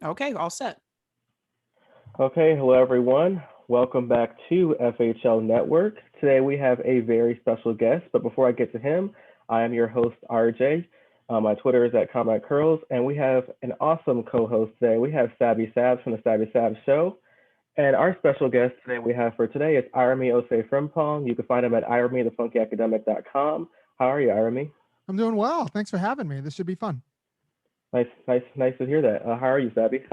Okay, all set. Okay, hello everyone. Welcome back to FHL Network. Today we have a very special guest, but before I get to him, I am your host, RJ. My Twitter is at Combat Curls, and we have an awesome co-host today. We have Sabby Sabs from the Sabby Sabs Show, and our special guest today we have for today is Irami Osei-Frimpong. You can find him at iramithefunkyacademic.com. How are you, Irami? I'm doing well. Thanks for having me. This should be fun. Nice to hear that. How are you, Sabby?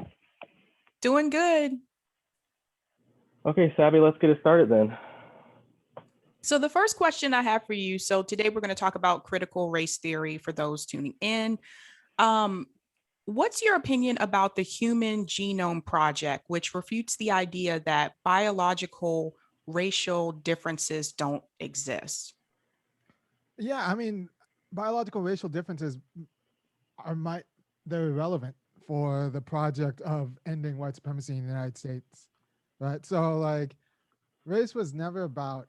Doing good. Okay, Sabby, let's get it started then. So, the first question I have for you. So, today we're going to talk about critical race theory for those tuning in. Um, what's your opinion about the Human Genome Project, which refutes the idea that biological racial differences don't exist? Yeah, I mean, biological racial differences are they're irrelevant for the project of ending white supremacy in the United States, right? So like, race was never about.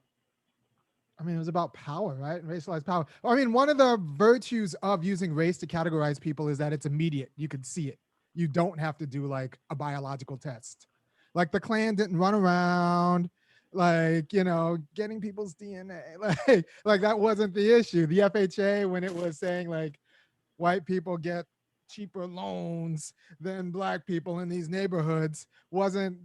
I mean, it was about power, right? Racialized power. I mean, one of the virtues of using race to categorize people is that it's immediate. You could see it. You don't have to do like a biological test. Like the Klan didn't run around like, getting people's DNA. Like that wasn't the issue. The FHA, when it was saying like white people get cheaper loans than black people in these neighborhoods, wasn't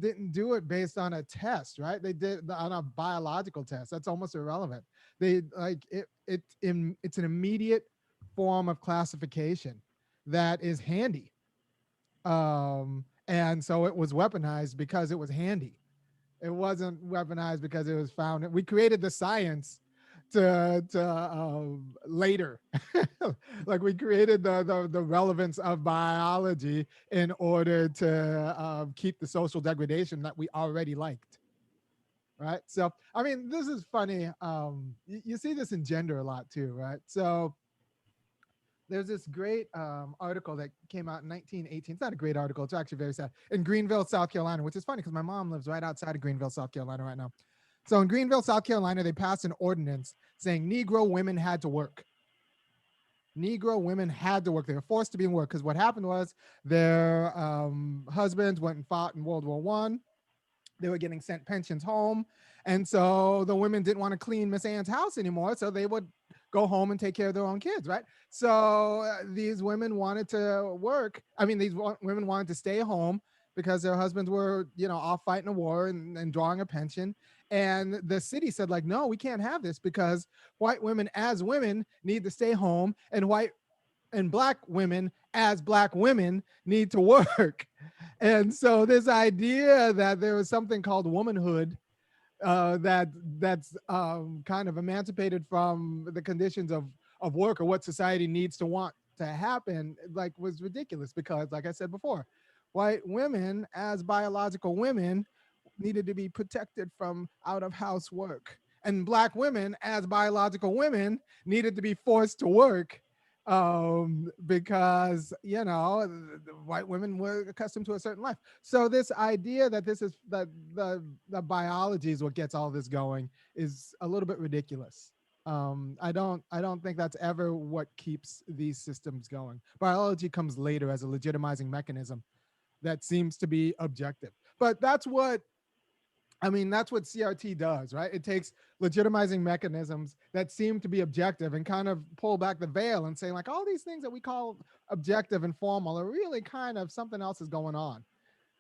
didn't do it based on a test, right? They did on a biological test. That's almost irrelevant. They like it's an immediate form of classification that is handy. And so it was weaponized because it was handy. It wasn't weaponized because it was found. We created the science to later. Like we created the relevance of biology in order to keep the social degradation that we already liked. Right. So, I mean, this is funny. You see this in gender a lot too, right? So, there's this great article that came out in 1918. It's not a great article. It's actually very sad. In Greenville, South Carolina, which is funny because my mom lives right outside of Greenville, South Carolina right now. So in Greenville, South Carolina, they passed an ordinance saying Negro women had to work. Negro women had to work. They were forced to be in work because what happened was their husbands went and fought in World War One. They were getting sent pensions home. And so the women didn't want to clean Miss Ann's house anymore. So they would go home and take care of their own kids, right? So these women wanted to work. I mean, women wanted to stay home because their husbands were, off fighting a war and drawing a pension. And the city said, like, no, we can't have this because white women as women need to stay home and white and black women as black women need to work. And so this idea that there was something called womanhood that's kind of emancipated from the conditions of work or what society needs to want to happen, like was ridiculous because, like I said before, white women as biological women needed to be protected from out of house work, and black women as biological women needed to be forced to work because the white women were accustomed to a certain life. So this idea that this is that the biology is what gets all this going is a little bit ridiculous. I don't think that's ever what keeps these systems going. Biology comes later as a legitimizing mechanism that seems to be objective. But that's what CRT does, right? It takes legitimizing mechanisms that seem to be objective and kind of pull back the veil and say, like, all these things that we call objective and formal are really kind of something else is going on.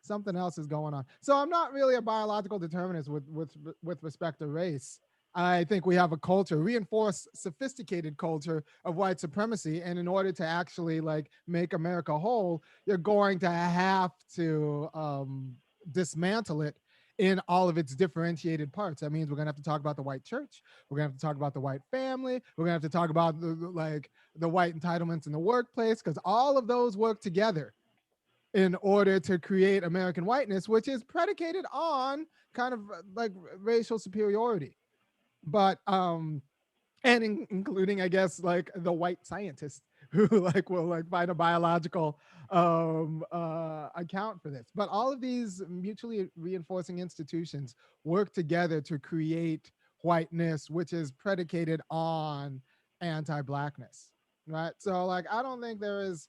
Something else is going on. So I'm not really a biological determinist with respect to race. I think we have a culture, reinforced, sophisticated culture of white supremacy, and in order to actually like make America whole, you're going to have to dismantle it in all of its differentiated parts. That means we're gonna have to talk about the white church. We're gonna have to talk about the white family. We're gonna have to talk about the white entitlements in the workplace, because all of those work together in order to create American whiteness, which is predicated on kind of like racial superiority. But and including, I guess, like the white scientist who like will like find a biological account for this. But all of these mutually reinforcing institutions work together to create whiteness, which is predicated on anti-blackness, right? So like I don't think there is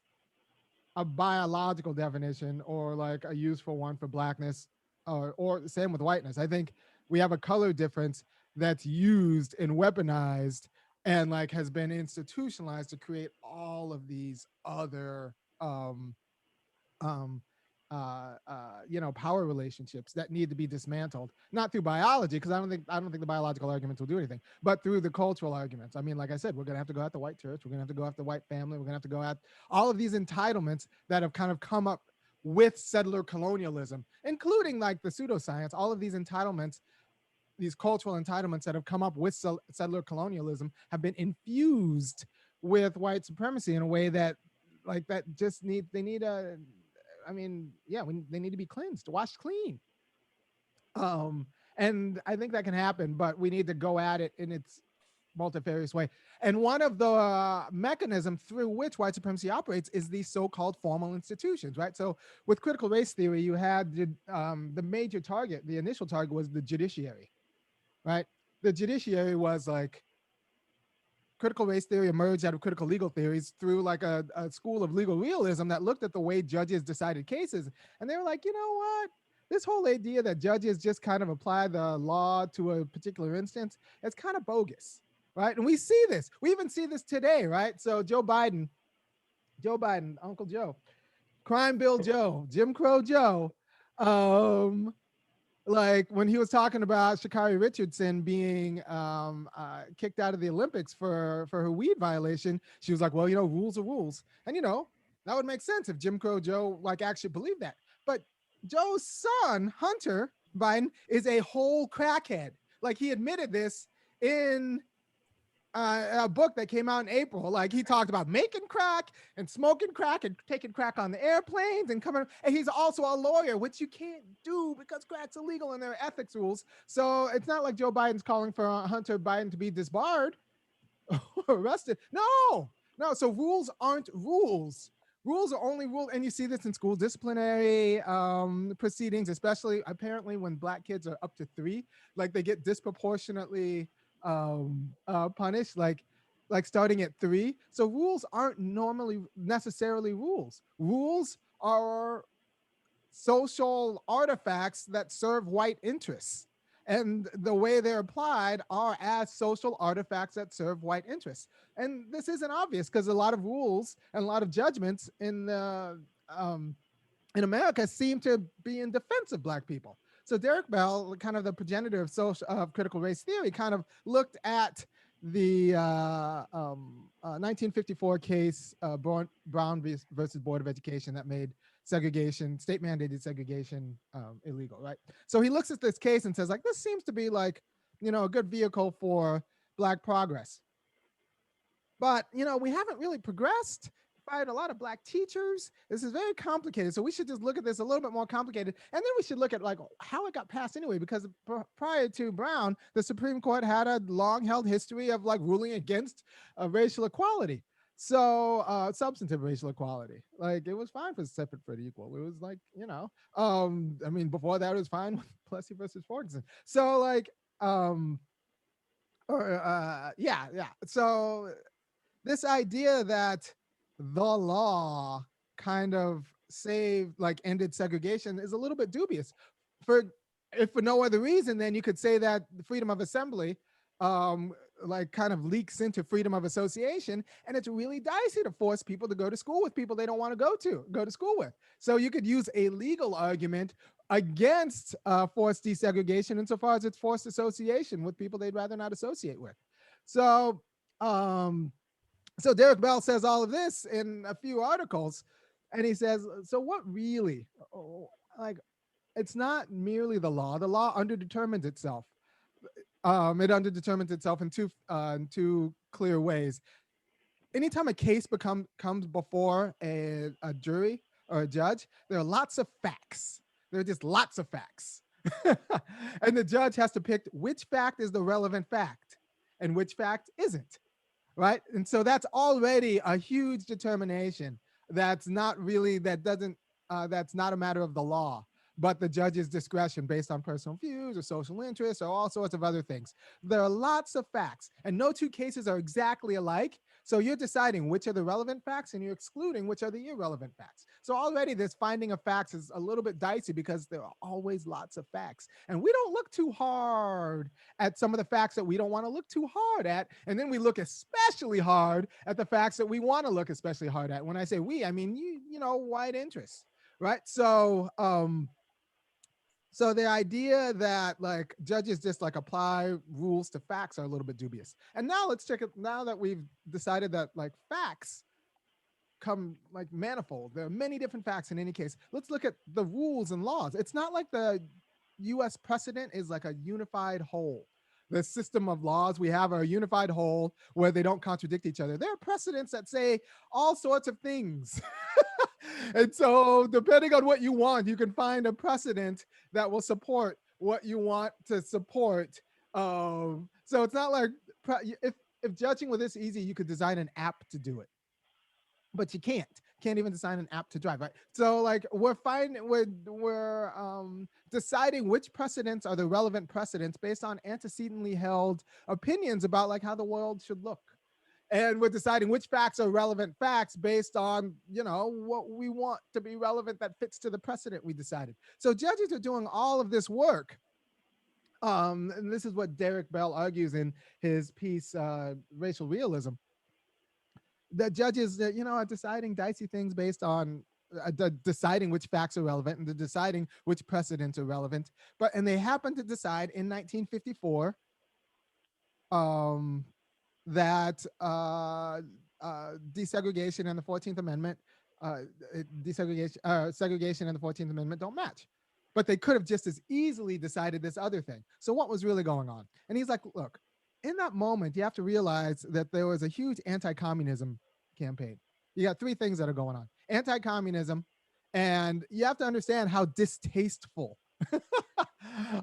a biological definition or like a useful one for blackness, or same with whiteness. I think we have a color difference that's used and weaponized and like has been institutionalized to create all of these other um, power relationships that need to be dismantled, not through biology, because I don't think the biological arguments will do anything, but through the cultural arguments. I mean, like I said, we're gonna have to go at the white church, we're gonna have to go after the white family, we're gonna have to go at all of these entitlements that have kind of come up with settler colonialism, including like the pseudoscience, all of these entitlements, these cultural entitlements that have come up with settler colonialism have been infused with white supremacy in a way that like that just need they need a I mean, yeah, they need to be cleansed, washed clean. Um, and I think that can happen, but we need to go at it in its multifarious way. And one of the mechanisms through which white supremacy operates is these so-called formal institutions, right? So with critical race theory, you had the major target, the initial target was the judiciary, right? The judiciary was like critical race theory emerged out of critical legal theories through like a school of legal realism that looked at the way judges decided cases. And they were like, you know what? This whole idea that judges just kind of apply the law to a particular instance, it's kind of bogus, right? And we see this. We even see this today, right? So Joe Biden, Uncle Joe, Crime Bill Joe, Jim Crow Joe, like when he was talking about Sha'Carri Richardson being kicked out of the Olympics for her weed violation, she was like, well, rules are rules. And, that would make sense if Jim Crow Joe like actually believed that. But Joe's son, Hunter Biden, is a whole crackhead. Like he admitted this in a book that came out in April. Like he talked about making crack and smoking crack and taking crack on the airplanes and coming. And he's also a lawyer, which you can't do because crack's illegal and there are ethics rules. So it's not like Joe Biden's calling for Hunter Biden to be disbarred or arrested. No. So rules aren't rules. Rules are only rules, and you see this in school disciplinary proceedings, especially apparently when Black kids are up to 3, like they get disproportionately punished, like starting at 3. So rules aren't normally necessarily rules. Rules are social artifacts that serve white interests, and the way they're applied are as social artifacts that serve white interests. And this isn't obvious because a lot of rules and a lot of judgments in America seem to be in defense of Black people. So Derek Bell, kind of the progenitor of critical race theory, kind of looked at the 1954 case, Brown versus Board of Education, that made segregation, state mandated segregation, illegal, right? So he looks at this case and says, like, this seems to be like, a good vehicle for Black progress. But, we haven't really progressed. Fired a lot of Black teachers. This is very complicated. So we should just look at this a little bit more complicated. And then we should look at like how it got passed anyway, because prior to Brown, the Supreme Court had a long held history of like ruling against racial equality. So substantive racial equality, like it was fine for separate for the equal. It was like, I mean, before that it was fine with Plessy versus Ferguson. So like, yeah. So this idea that the law kind of ended segregation is a little bit dubious. If for no other reason, then you could say that the freedom of assembly kind of leaks into freedom of association, and it's really dicey to force people to go to school with people they don't want to go to school with. So you could use a legal argument against forced desegregation insofar as it's forced association with people they'd rather not associate with. So Derek Bell says all of this in a few articles, and he says, so what really, it's not merely the law. The law underdetermines itself. It underdetermines itself in two clear ways. Anytime a case comes before a jury or a judge, there are lots of facts. There are just lots of facts. And the judge has to pick which fact is the relevant fact and which fact isn't. Right. And so that's already a huge determination. That's not a matter of the law, but the judge's discretion based on personal views or social interests or all sorts of other things. There are lots of facts, and no two cases are exactly alike, So you're deciding which are the relevant facts and you're excluding which are the irrelevant facts. So already this finding of facts is a little bit dicey because there are always lots of facts. And we don't look too hard at some of the facts that we don't want to look too hard at. And then we look especially hard at the facts that we want to look especially hard at. When I say we, I mean, you know, wide interests, right? So the idea that like judges just like apply rules to facts are a little bit dubious. And now let's check it. Now that we've decided that like facts come like manifold, there are many different facts in any case. Let's look at the rules and laws. It's not like the US precedent is like a unified whole. The system of laws we have are a unified whole where they don't contradict each other. There are precedents that say all sorts of things. And so depending on what you want, you can find a precedent that will support what you want to support. So it's not like if judging were this easy, you could design an app to do it, but you can't even design an app to drive, right? So like we're deciding which precedents are the relevant precedents based on antecedently held opinions about like how the world should look. And we're deciding which facts are relevant facts based on, you know, what we want to be relevant that fits to the precedent we decided. So judges are doing all of this work. And this is what Derek Bell argues in his piece, Racial Realism. The judges, you know, are deciding dicey things based on deciding which facts are relevant and deciding which precedents are relevant. And they happen to decide in 1954 that desegregation and the 14th Amendment, segregation and the 14th Amendment don't match. But they could have just as easily decided this other thing. So what was really going on? And he's like, look, in that moment, you have to realize that there was a huge anti-communism campaign. You got three things that are going on: anti-communism, and you have to understand how distasteful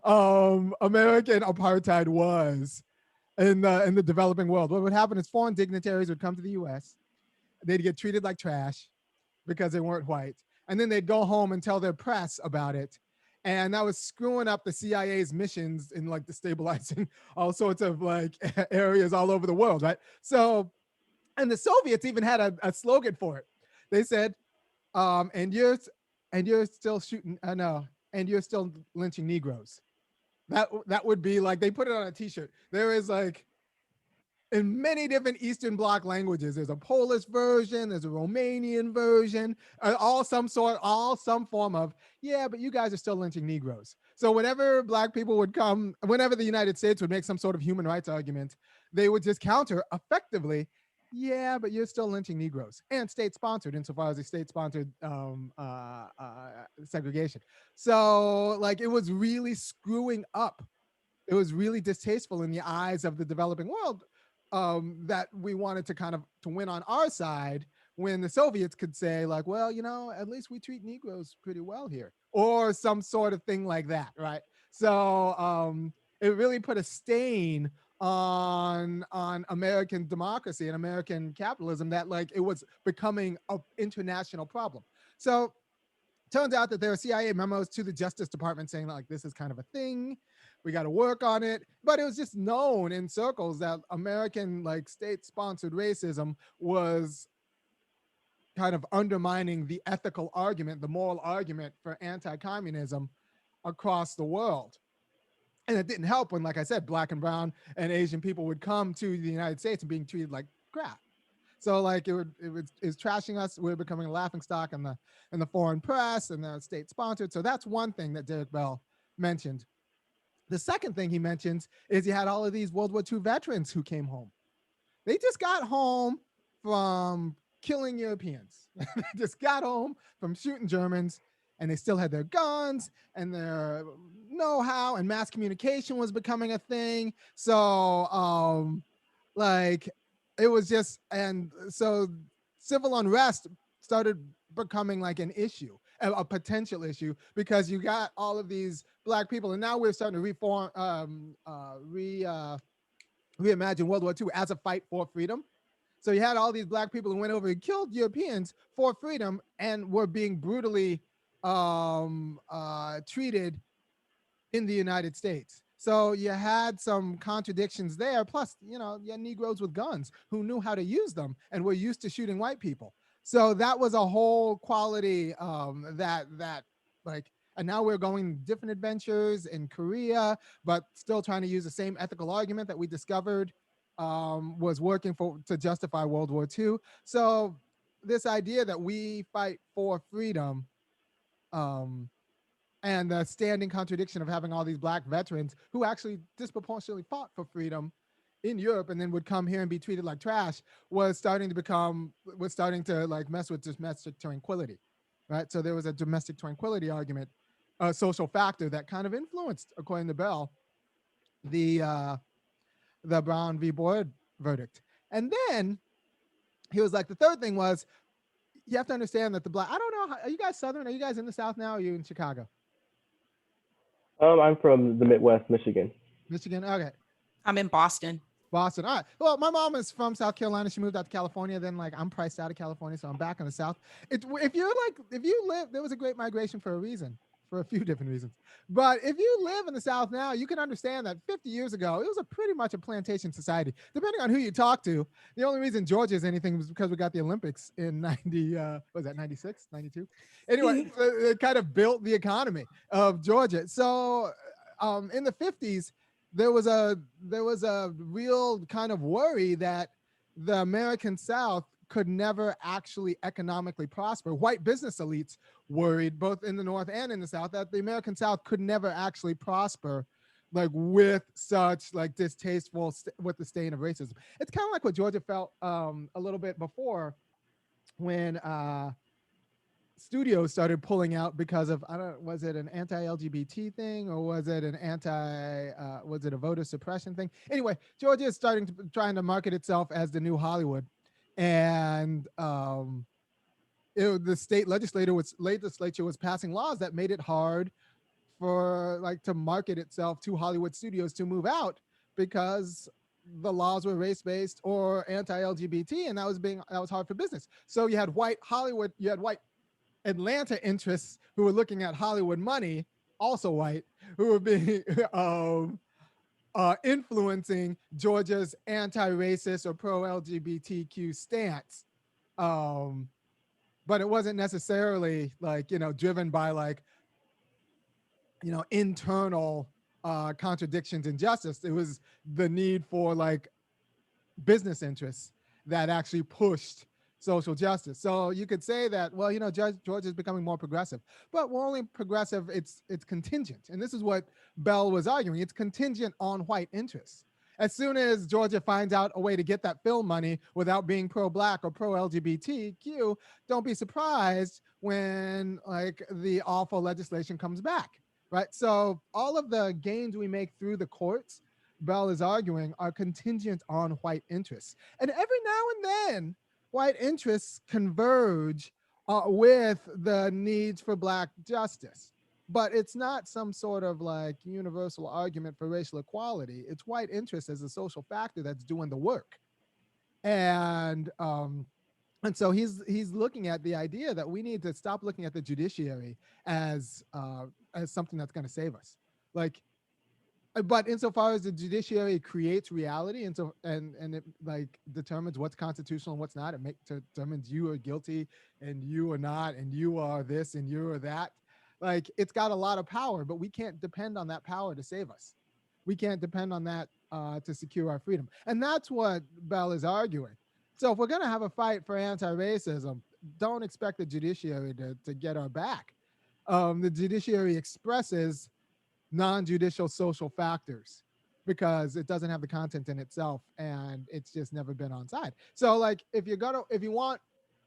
American apartheid was in the developing world. What would happen is foreign dignitaries would come to the US, they'd get treated like trash because they weren't white, and then they'd go home and tell their press about it. And that was screwing up the CIA's missions in like destabilizing all sorts of like areas all over the world, right? So, and the Soviets even had a slogan for it. They said, and you're still shooting, no, and you're still lynching Negroes. That would be like, they put it on a t-shirt. There is like, in many different Eastern Bloc languages, there's a Polish version, there's a Romanian version, all some form of, yeah, but you guys are still lynching Negroes. So whenever Black people would come, whenever the United States would make some sort of human rights argument, they would just counter effectively, yeah, but you're still lynching Negroes, and state-sponsored insofar as the state-sponsored segregation. So like it was really screwing up. It was really distasteful in the eyes of the developing world, that we wanted to kind of to win on our side, when the Soviets could say like, well, you know, at least we treat Negroes pretty well here, or some sort of thing like that, right? So it really put a stain on American democracy and American capitalism, that like it was becoming an international problem. So turns out that there are CIA memos to the Justice Department saying like, this is kind of a thing, we got to work on it. But it was just known in circles that American like state-sponsored racism was kind of undermining the ethical argument, the moral argument for anti-communism across the world. And it didn't help when, like I said, Black and brown and Asian people would come to the United States and being treated like crap. So like it was trashing us. We're becoming a laughingstock in the foreign press and the state-sponsored. So that's one thing that Derek Bell mentioned. The second thing he mentions is he had all of these World War II veterans who came home. They just got home from killing Europeans. They just got home from shooting Germans, and they still had their guns and their know-how, and mass communication was becoming a thing. So like it was just, and so civil unrest started becoming like an issue, a potential issue, because you got all of these Black people, and now we're starting to reimagine World War II as a fight for freedom. So you had all these Black people who went over and killed Europeans for freedom and were being brutally treated in the United States. So you had some contradictions there. Plus, you had Negroes with guns who knew how to use them and were used to shooting white people. So that was a whole quality that like, and now we're going different adventures in Korea, but still trying to use the same ethical argument that we discovered was working to justify World War II. So this idea that we fight for freedom, um, and the standing contradiction of having all these black veterans who actually disproportionately fought for freedom in Europe and then would come here and be treated like trash was starting to like mess with domestic tranquility, right? So there was a domestic tranquility argument, a social factor that kind of influenced, according to Bell, the Brown v. Boyd verdict. And then he was like, the third thing was, you have to understand that the black, I don't know, are you guys Southern? Are you guys in the South now? Or are you in Chicago? I'm from the Midwest, Michigan. Michigan? Okay. I'm in Boston. Boston. All right. Well, my mom is from South Carolina. She moved out to California. Then, like, I'm priced out of California, so I'm back in the South. If you live, there was a great migration for a reason, for a few different reasons. But if you live in the South now, you can understand that 50 years ago, it was pretty much a plantation society. Depending on who you talk to, the only reason Georgia is anything was because we got the Olympics in 90, was that 96, 92? Anyway, it kind of built the economy of Georgia. So in the 50s, there was a real kind of worry that the American South could never actually economically prosper. White business elites worried, both in the North and in the South, that the American South could never actually prosper, like with such like distasteful with the stain of racism. It's kind of like what Georgia felt a little bit before when studios started pulling out because of, I don't, was it an anti-LGBT thing or was it was it a voter suppression thing? Anyway, Georgia is trying to market itself as the new Hollywood, and the state legislature was passing laws that made it hard for like to market itself to Hollywood studios to move out because the laws were race-based or anti-LGBT, and that was hard for business. So you had white Atlanta interests who were looking at Hollywood money, also white, who were being influencing Georgia's anti-racist or pro-LGBTQ stance. But it wasn't necessarily like, driven by like, internal contradictions and justice. It was the need for like business interests that actually pushed social justice. So you could say that, well, Georgia is becoming more progressive, but we're only progressive. It's contingent. And this is what Bell was arguing. It's contingent on white interests. As soon as Georgia finds out a way to get that film money without being pro-black or pro-LGBTQ, don't be surprised when like the awful legislation comes back, right? So all of the gains we make through the courts, Bell is arguing, are contingent on white interests. And every now and then, white interests converge with the needs for black justice. But it's not some sort of like universal argument for racial equality. It's white interest as a social factor that's doing the work. And so he's looking at the idea that we need to stop looking at the judiciary as something that's going to save us. Like, but insofar as the judiciary creates reality, and it like determines what's constitutional and what's not, it determines you are guilty and you are not, and you are this and you are that. Like, it's got a lot of power, but we can't depend on that power to save us. We can't depend on that to secure our freedom, and that's what Bell is arguing. So if we're going to have a fight for anti-racism, don't expect the judiciary to get our back. The judiciary expresses non-judicial social factors because it doesn't have the content in itself, and it's just never been on side. So like, if you want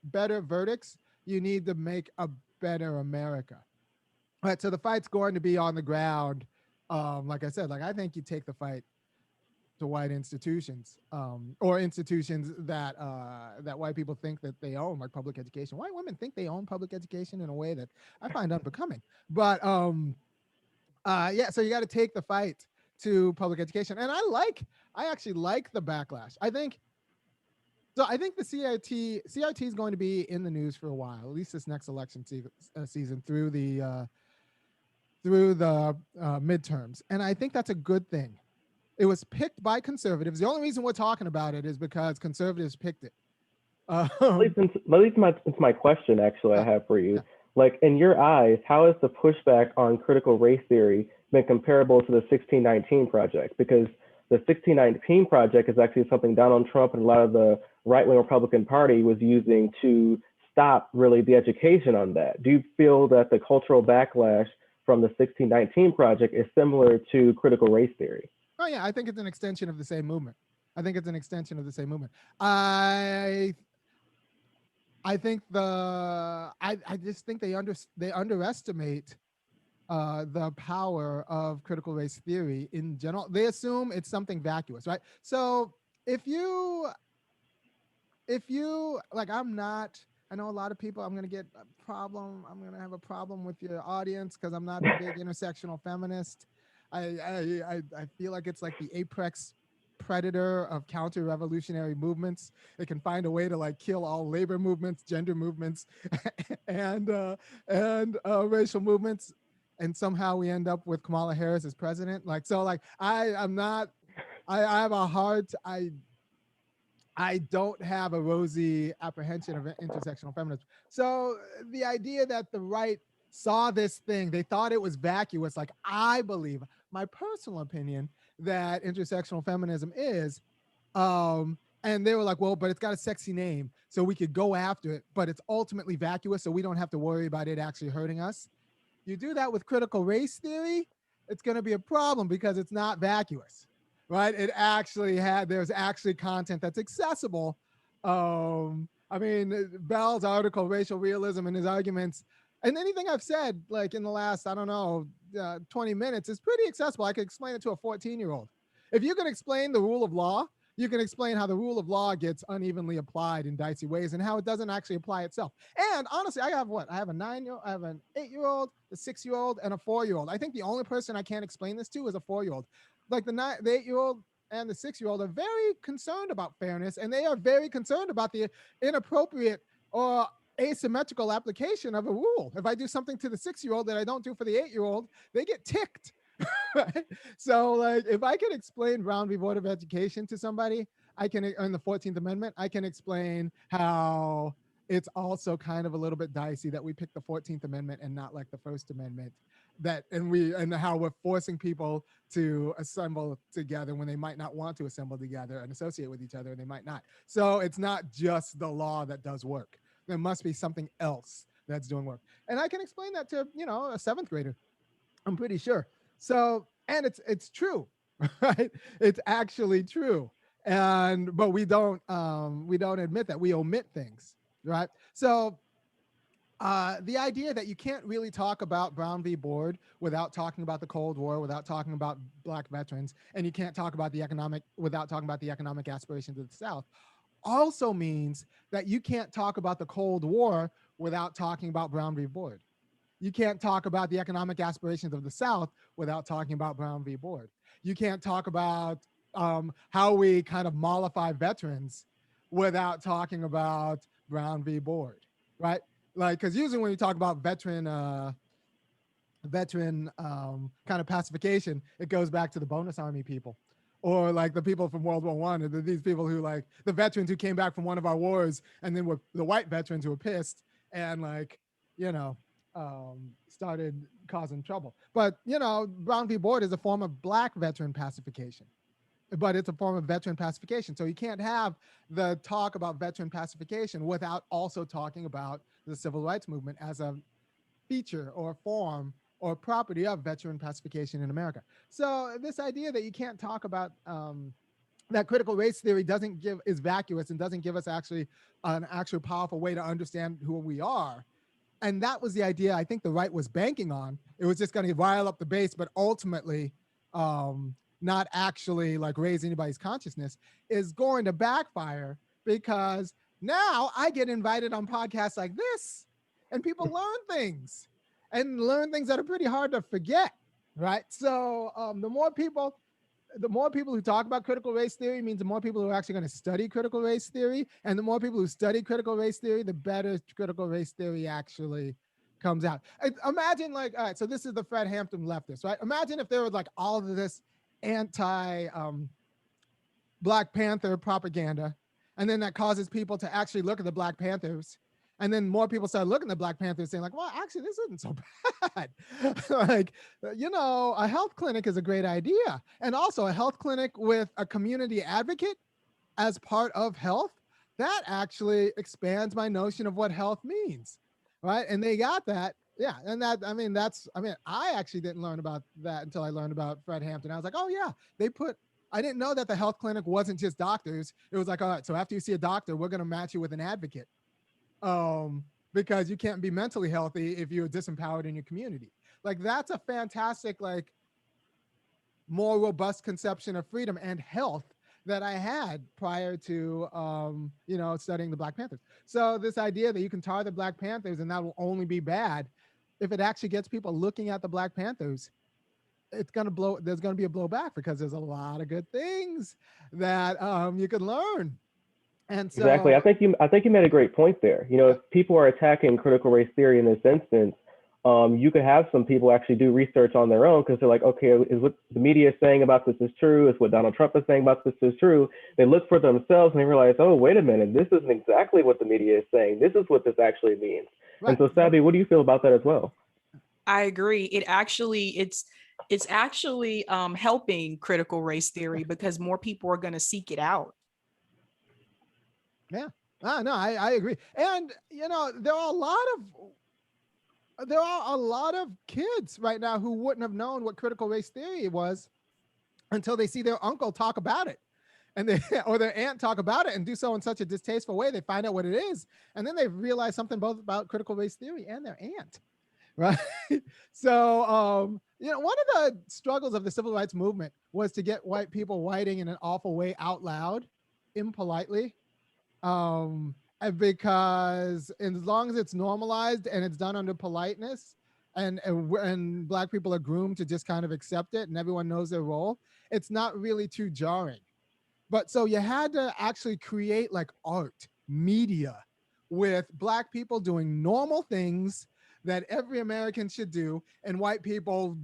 better verdicts, you need to make a better America. All right, so the fight's going to be on the ground. Like I said, like, I think you take the fight to white institutions, or institutions that white people think that they own, like public education. White women think they own public education in a way that I find unbecoming. But yeah, so you got to take the fight to public education, and I actually like the backlash. I think the CRT is going to be in the news for a while, at least this next election season, through through the midterms. And I think that's a good thing. It was picked by conservatives. The only reason we're talking about it is because conservatives picked it. At least it's my question actually I have for Yeah. you. Like in your eyes, how has the pushback on critical race theory been comparable to the 1619 project? Because the 1619 project is actually something Donald Trump and a lot of the right-wing Republican Party was using to stop really the education on that. Do you feel that the cultural backlash from the 1619 project is similar to critical race theory? Oh yeah, I think it's an extension of the same movement. I think it's an extension of the same movement. I think I just think they underestimate the power of critical race theory in general. They assume it's something vacuous, right? So if you like, I know a lot of people, I'm gonna have a problem with your audience because I'm not a big intersectional feminist. I feel like it's like the apex predator of counter-revolutionary movements. It can find a way to like kill all labor movements, gender movements, and racial movements, and somehow we end up with Kamala Harris as president. Like, so like I'm not I have a hard I don't have a rosy apprehension of intersectional feminism. So the idea that the right saw this thing, they thought it was vacuous. Like, I believe, my personal opinion, that intersectional feminism is, and they were like, well, but it's got a sexy name, so we could go after it, but it's ultimately vacuous, so we don't have to worry about it actually hurting us. You do that with critical race theory, it's going to be a problem because it's not vacuous, right? There's actually content that's accessible. I mean, Bell's article, Racial Realism, and his arguments, and anything I've said, like in the last, I don't know, 20 minutes, is pretty accessible. I could explain it to a 14-year-old. If you can explain the rule of law, you can explain how the rule of law gets unevenly applied in dicey ways and how it doesn't actually apply itself. And honestly, I have what? I have a 9-year-old, I have an 8-year-old, a 6-year-old, and a 4-year-old. I think the only person I can't explain this to is a 4-year-old. Like the 8-year-old and the 6-year-old are very concerned about fairness, and they are very concerned about the inappropriate or asymmetrical application of a rule. If I do something to the 6-year-old that I don't do for the 8-year-old, they get ticked. Right? So like, if I can explain Brown v. Board of Education to somebody, I can, in the 14th Amendment, I can explain how it's also kind of a little bit dicey that we picked the 14th Amendment and not like the First Amendment, and how we're forcing people to assemble together when they might not want to assemble together and associate with each other, and they might not. So it's not just the law that does work. There must be something else that's doing work. And I can explain that to, a 7th grader, I'm pretty sure. So, and it's true, right? It's actually true. But we don't admit that. We omit things, right? So the idea that you can't really talk about Brown v. Board without talking about the Cold War, without talking about Black veterans, and you can't talk about without talking about the economic aspirations of the South, also means that you can't talk about the Cold War without talking about Brown v. Board. You can't talk about the economic aspirations of the South without talking about Brown v. Board. You can't talk about how we kind of mollify veterans without talking about Brown v. Board, right? Like, because usually when you talk about veteran kind of pacification, it goes back to the bonus army people, or like the people from World War I, or these people who, like, the veterans who came back from one of our wars, and then were the white veterans who were pissed and, like, started causing trouble. But Brown v. Board is a form of Black veteran pacification, but it's a form of veteran pacification. So you can't have the talk about veteran pacification without also talking about the civil rights movement as a feature or form or property of veteran pacification in America. So this idea that you can't talk about that critical race theory is vacuous and doesn't give us actually an actual powerful way to understand who we are. And that was the idea I think the right was banking on. It was just going to rile up the base, but ultimately not actually like raise anybody's consciousness, is going to backfire, because now I get invited on podcasts like this and people learn things that are pretty hard to forget, right? So the more people who talk about critical race theory means the more people who are actually going to study critical race theory, and the more people who study critical race theory, the better critical race theory actually comes out. Imagine like, all right, so this is the Fred Hampton leftist, right? Imagine if there was like all of this anti Black Panther propaganda, and then that causes people to actually look at the Black Panthers, and then more people start looking at Black Panthers saying like, well, actually, this isn't so bad. Like, a health clinic is a great idea, and also a health clinic with a community advocate as part of health, that actually expands my notion of what health means, right? And they got that. Yeah. And that, I actually didn't learn about that until I learned about Fred Hampton. I was like, oh yeah, I didn't know that the health clinic wasn't just doctors. It was like, all right, so after you see a doctor, we're going to match you with an advocate. Because you can't be mentally healthy if you're disempowered in your community. Like, that's a fantastic, like, more robust conception of freedom and health that I had prior to, studying the Black Panthers. So this idea that you can tar the Black Panthers and that will only be bad, if it actually gets people looking at the Black Panthers, it's going to there's going to be a blowback because there's a lot of good things that you can learn. And so, Exactly. I think you made a great point there. If people are attacking critical race theory in this instance, you could have some people actually do research on their own because they're like, okay, is what the media is saying about this is true? Is what Donald Trump is saying about this is true? They look for themselves and they realize, oh, wait a minute, this isn't exactly what the media is saying. This is what this actually means. Right. And so, Sabby, what do you feel about that as well? I agree. It's actually helping critical race theory because more people are going to seek it out. Yeah. No, I agree. And there are a lot of kids right now who wouldn't have known what critical race theory was until they see their uncle talk about it, and or their aunt talk about it and do so in such a distasteful way. They find out what it is, and then they realize something both about critical race theory and their aunt. Right. So, one of the struggles of the civil rights movement was to get white people whiting in an awful way out loud, impolitely. Because as long as it's normalized and it's done under politeness, and Black people are groomed to just kind of accept it and everyone knows their role, it's not really too jarring. But so you had to actually create like art, media with Black people doing normal things that every American should do and white people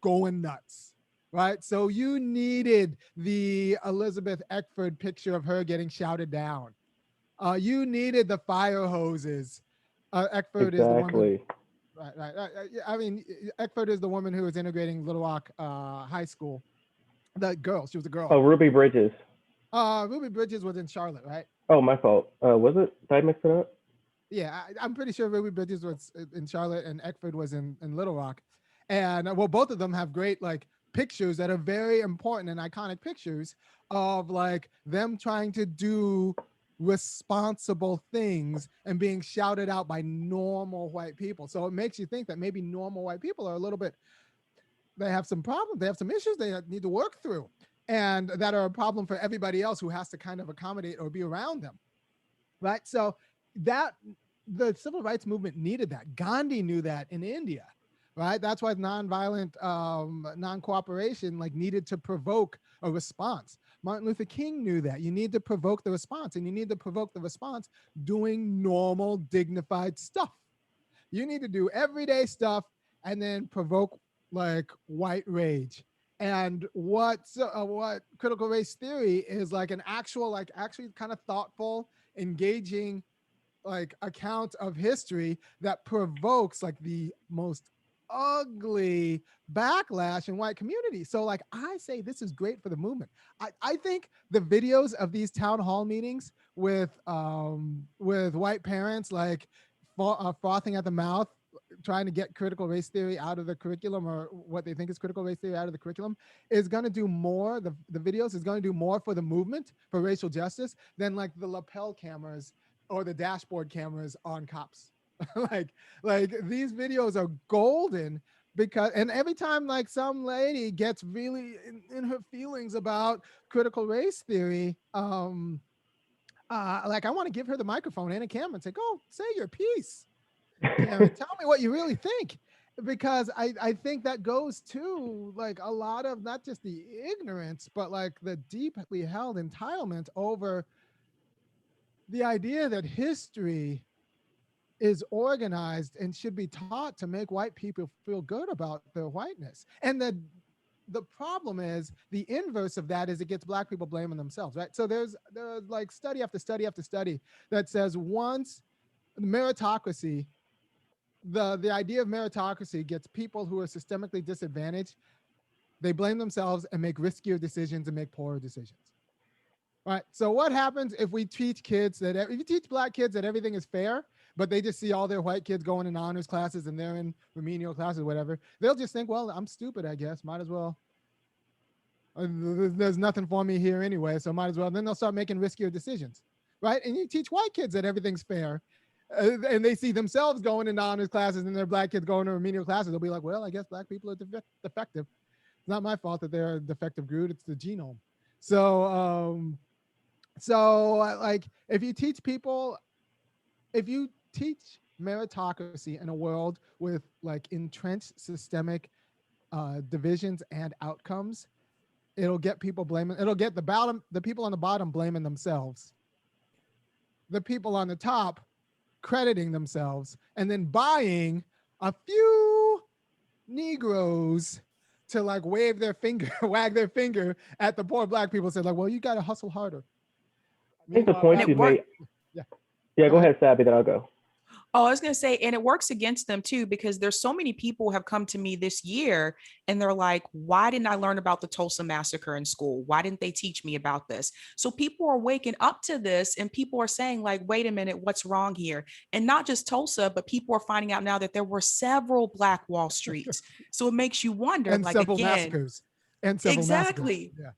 going nuts. Right. So you needed the Elizabeth Eckford picture of her getting shouted down. You needed the fire hoses. Eckford is the woman. Right. I mean, Eckford is the woman who was integrating Little Rock High School. The girl, she was a girl. Oh, Ruby Bridges. Ruby Bridges was in Charlotte, right? Oh, my fault. Was it? Did I mix it up? Yeah, I'm pretty sure Ruby Bridges was in Charlotte and Eckford was in Little Rock. And well, both of them have great like pictures that are very important and iconic pictures of like them trying to do responsible things and being shouted out by normal white people. So it makes you think that maybe normal white people are a little bit, they have some problems, they have some issues they need to work through, and that are a problem for everybody else who has to kind of accommodate or be around them. Right. So that the civil rights movement needed that. Gandhi knew that in India. Right. That's why nonviolent non-cooperation like needed to provoke a response. Martin Luther King knew that you need to provoke the response, and you need to provoke the response doing normal, dignified stuff. You need to do everyday stuff and then provoke like white rage. And what critical race theory is like an actual, like actually kind of thoughtful, engaging like account of history that provokes like the most ugly backlash in white communities. So like I say, this is great for the movement. I think the videos of these town hall meetings with white parents like frothing at the mouth, trying to get critical race theory out of the curriculum, or what they think is critical race theory out of the curriculum, is going to do more, the videos is going to do more for the movement for racial justice than like the lapel cameras or the dashboard cameras on cops. like these videos are golden, because and every time like some lady gets really in her feelings about critical race theory, like I want to give her the microphone and a camera and say, go say your piece. Karen, tell me what you really think, because I think that goes to like a lot of not just the ignorance, but like the deeply held entitlement over the idea that history is organized and should be taught to make white people feel good about their whiteness. And the problem is the inverse of that is it gets black people blaming themselves, right? So there's like study after study after study that says once meritocracy, the idea of meritocracy gets people who are systemically disadvantaged, they blame themselves and make riskier decisions and make poorer decisions. Right. So what happens if we teach kids that if you teach black kids that everything is fair, but they just see all their white kids going in honors classes and they're in remedial classes, whatever, they'll just think, well, I'm stupid, I guess. Might as well. There's nothing for me here anyway, so might as well. Then they'll start making riskier decisions, right? And you teach white kids that everything's fair, and they see themselves going into honors classes and their black kids going to remedial classes. They'll be like, well, I guess black people are defective. It's not my fault that they're a defective group. It's the genome. So like if you teach meritocracy in a world with like entrenched systemic divisions and outcomes, it'll get people blaming, it'll get the people on the bottom blaming themselves, the people on the top crediting themselves, and then buying a few Negroes to like wag their finger at the poor black people, say like, well, you got to hustle harder. I think the point you made. Yeah, go ahead, Sabby, then I'll go. Oh, I was going to say, and it works against them too, because there's so many people who have come to me this year and they're like, why didn't I learn about the Tulsa massacre in school? Why didn't they teach me about this? So people are waking up to this and people are saying like, wait a minute, what's wrong here? And not just Tulsa, but people are finding out now that there were several Black Wall Streets. So it makes you wonder, and like, several again, massacres. And several exactly. Massacres.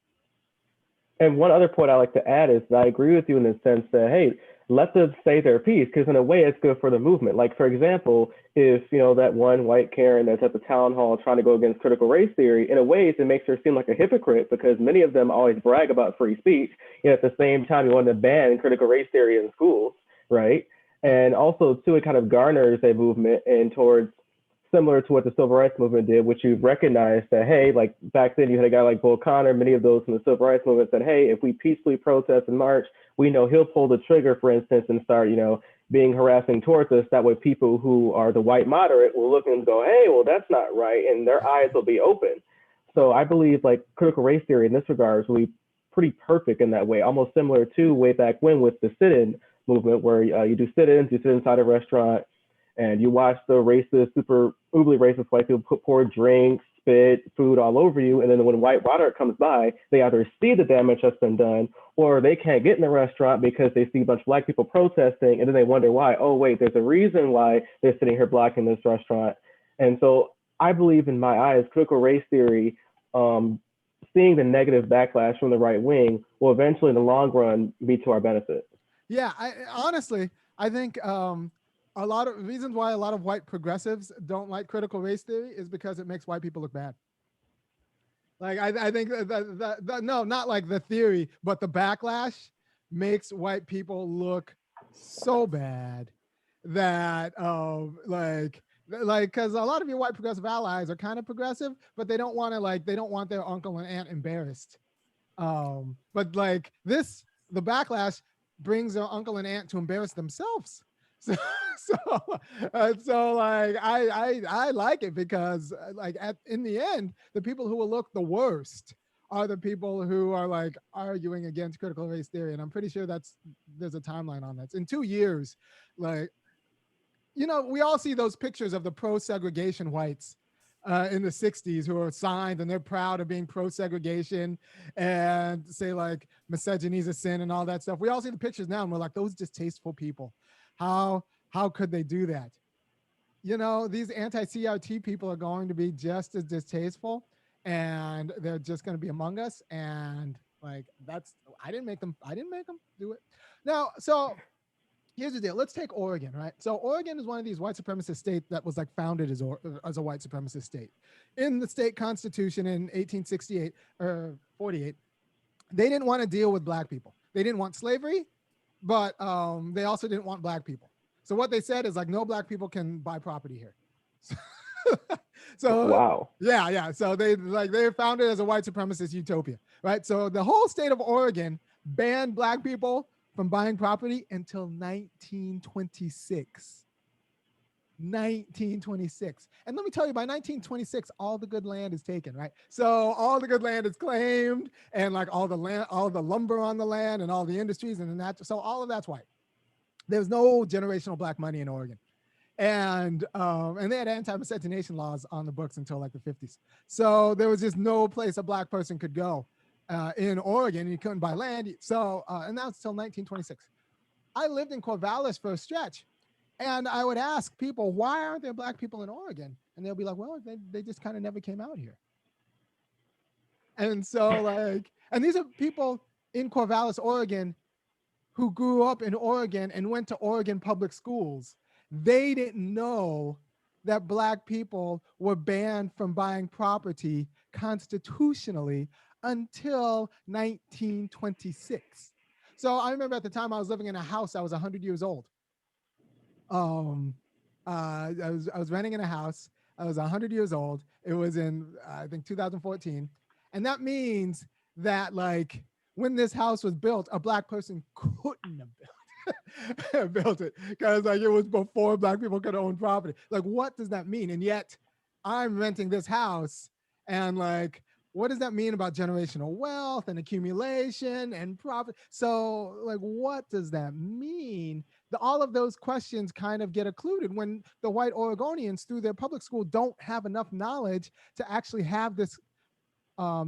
Yeah. And one other point I like to add is that I agree with you in the sense that, hey, let them say their piece, because in a way it's good for the movement. Like, for example, if, that one white Karen that's at the town hall trying to go against critical race theory, in a way it makes her seem like a hypocrite, because many of them always brag about free speech, yet at the same time you want to ban critical race theory in schools, right? And also, too, it kind of garners a movement in towards similar to what the civil rights movement did, which you recognize that, hey, like back then you had a guy like Bull Connor, many of those in the civil rights movement said, hey, if we peacefully protest and march, we know he'll pull the trigger, for instance, and start, being harassing towards us. That way people who are the white moderate will look and go, hey, well, that's not right. And their eyes will be open. So I believe like critical race theory in this regard will be pretty perfect in that way, almost similar to way back when with the sit-in movement, where you do sit-ins, you sit inside a restaurant, and you watch the racist, super uberly racist white people pour drinks, spit, food all over you. And then when white moderate comes by, they either see the damage that's been done, or they can't get in the restaurant because they see a bunch of black people protesting. And then they wonder why. Oh, wait, there's a reason why they're sitting here blocking this restaurant. And so I believe, in my eyes, critical race theory, seeing the negative backlash from the right wing will eventually, in the long run, be to our benefit. Yeah, honestly, I think a lot of reasons why a lot of white progressives don't like critical race theory is because it makes white people look bad. Like I think that no, not like the theory, but the backlash makes white people look so bad that because a lot of your white progressive allies are kind of progressive, but they don't want their uncle and aunt embarrassed. But like this, the backlash brings their uncle and aunt to embarrass themselves. So like I like it because like in the end, the people who will look the worst are the people who are like arguing against critical race theory. And I'm pretty sure there's a timeline on that. In 2 years, like, we all see those pictures of the pro-segregation whites in the 60s who are signed and they're proud of being pro-segregation and say like misogyny is a sin and all that stuff. We all see the pictures now and we're like, those distasteful people. How could they do that? These anti-CRT people are going to be just as distasteful, and they're just going to be among us. And like, I didn't make them do it. Now, so here's the deal. Let's take Oregon, right? So Oregon is one of these white supremacist states that was like founded as a white supremacist state. In the state constitution in 1868 or 48, they didn't want to deal with black people. They didn't want slavery, but they also didn't want black people. So what they said is like, no black people can buy property here. So wow. Yeah. So they founded as a white supremacist utopia, right? So the whole state of Oregon banned black people from buying property until 1926. 1926. And let me tell you, by 1926, all the good land is taken, right? So all the good land is claimed, and like all the land, all the lumber on the land, and all the industries, and that. So all of that's white. There's no generational black money in Oregon. And they had anti-miscegenation laws on the books until like the 50s. So there was just no place a black person could go in Oregon. You couldn't buy land. So and that was until 1926. I lived in Corvallis for a stretch, and I would ask people, why aren't there black people in Oregon? And they'll be like, well, they just kind of never came out here. And so like, and these are people in Corvallis, Oregon, who grew up in Oregon and went to Oregon public schools. They didn't know that black people were banned from buying property constitutionally until 1926. So I remember at the time I was living in a house, I was 100 years old. I was renting in a house. I was 100 years old. It was in, I think, 2014. And that means that like when this house was built, a black person couldn't have built it because like it was before black people could own property. Like, what does that mean? And yet I'm renting this house, and like, what does that mean about generational wealth and accumulation and profit? So like, what does that mean? All of those questions kind of get occluded when the white Oregonians through their public school don't have enough knowledge to actually have this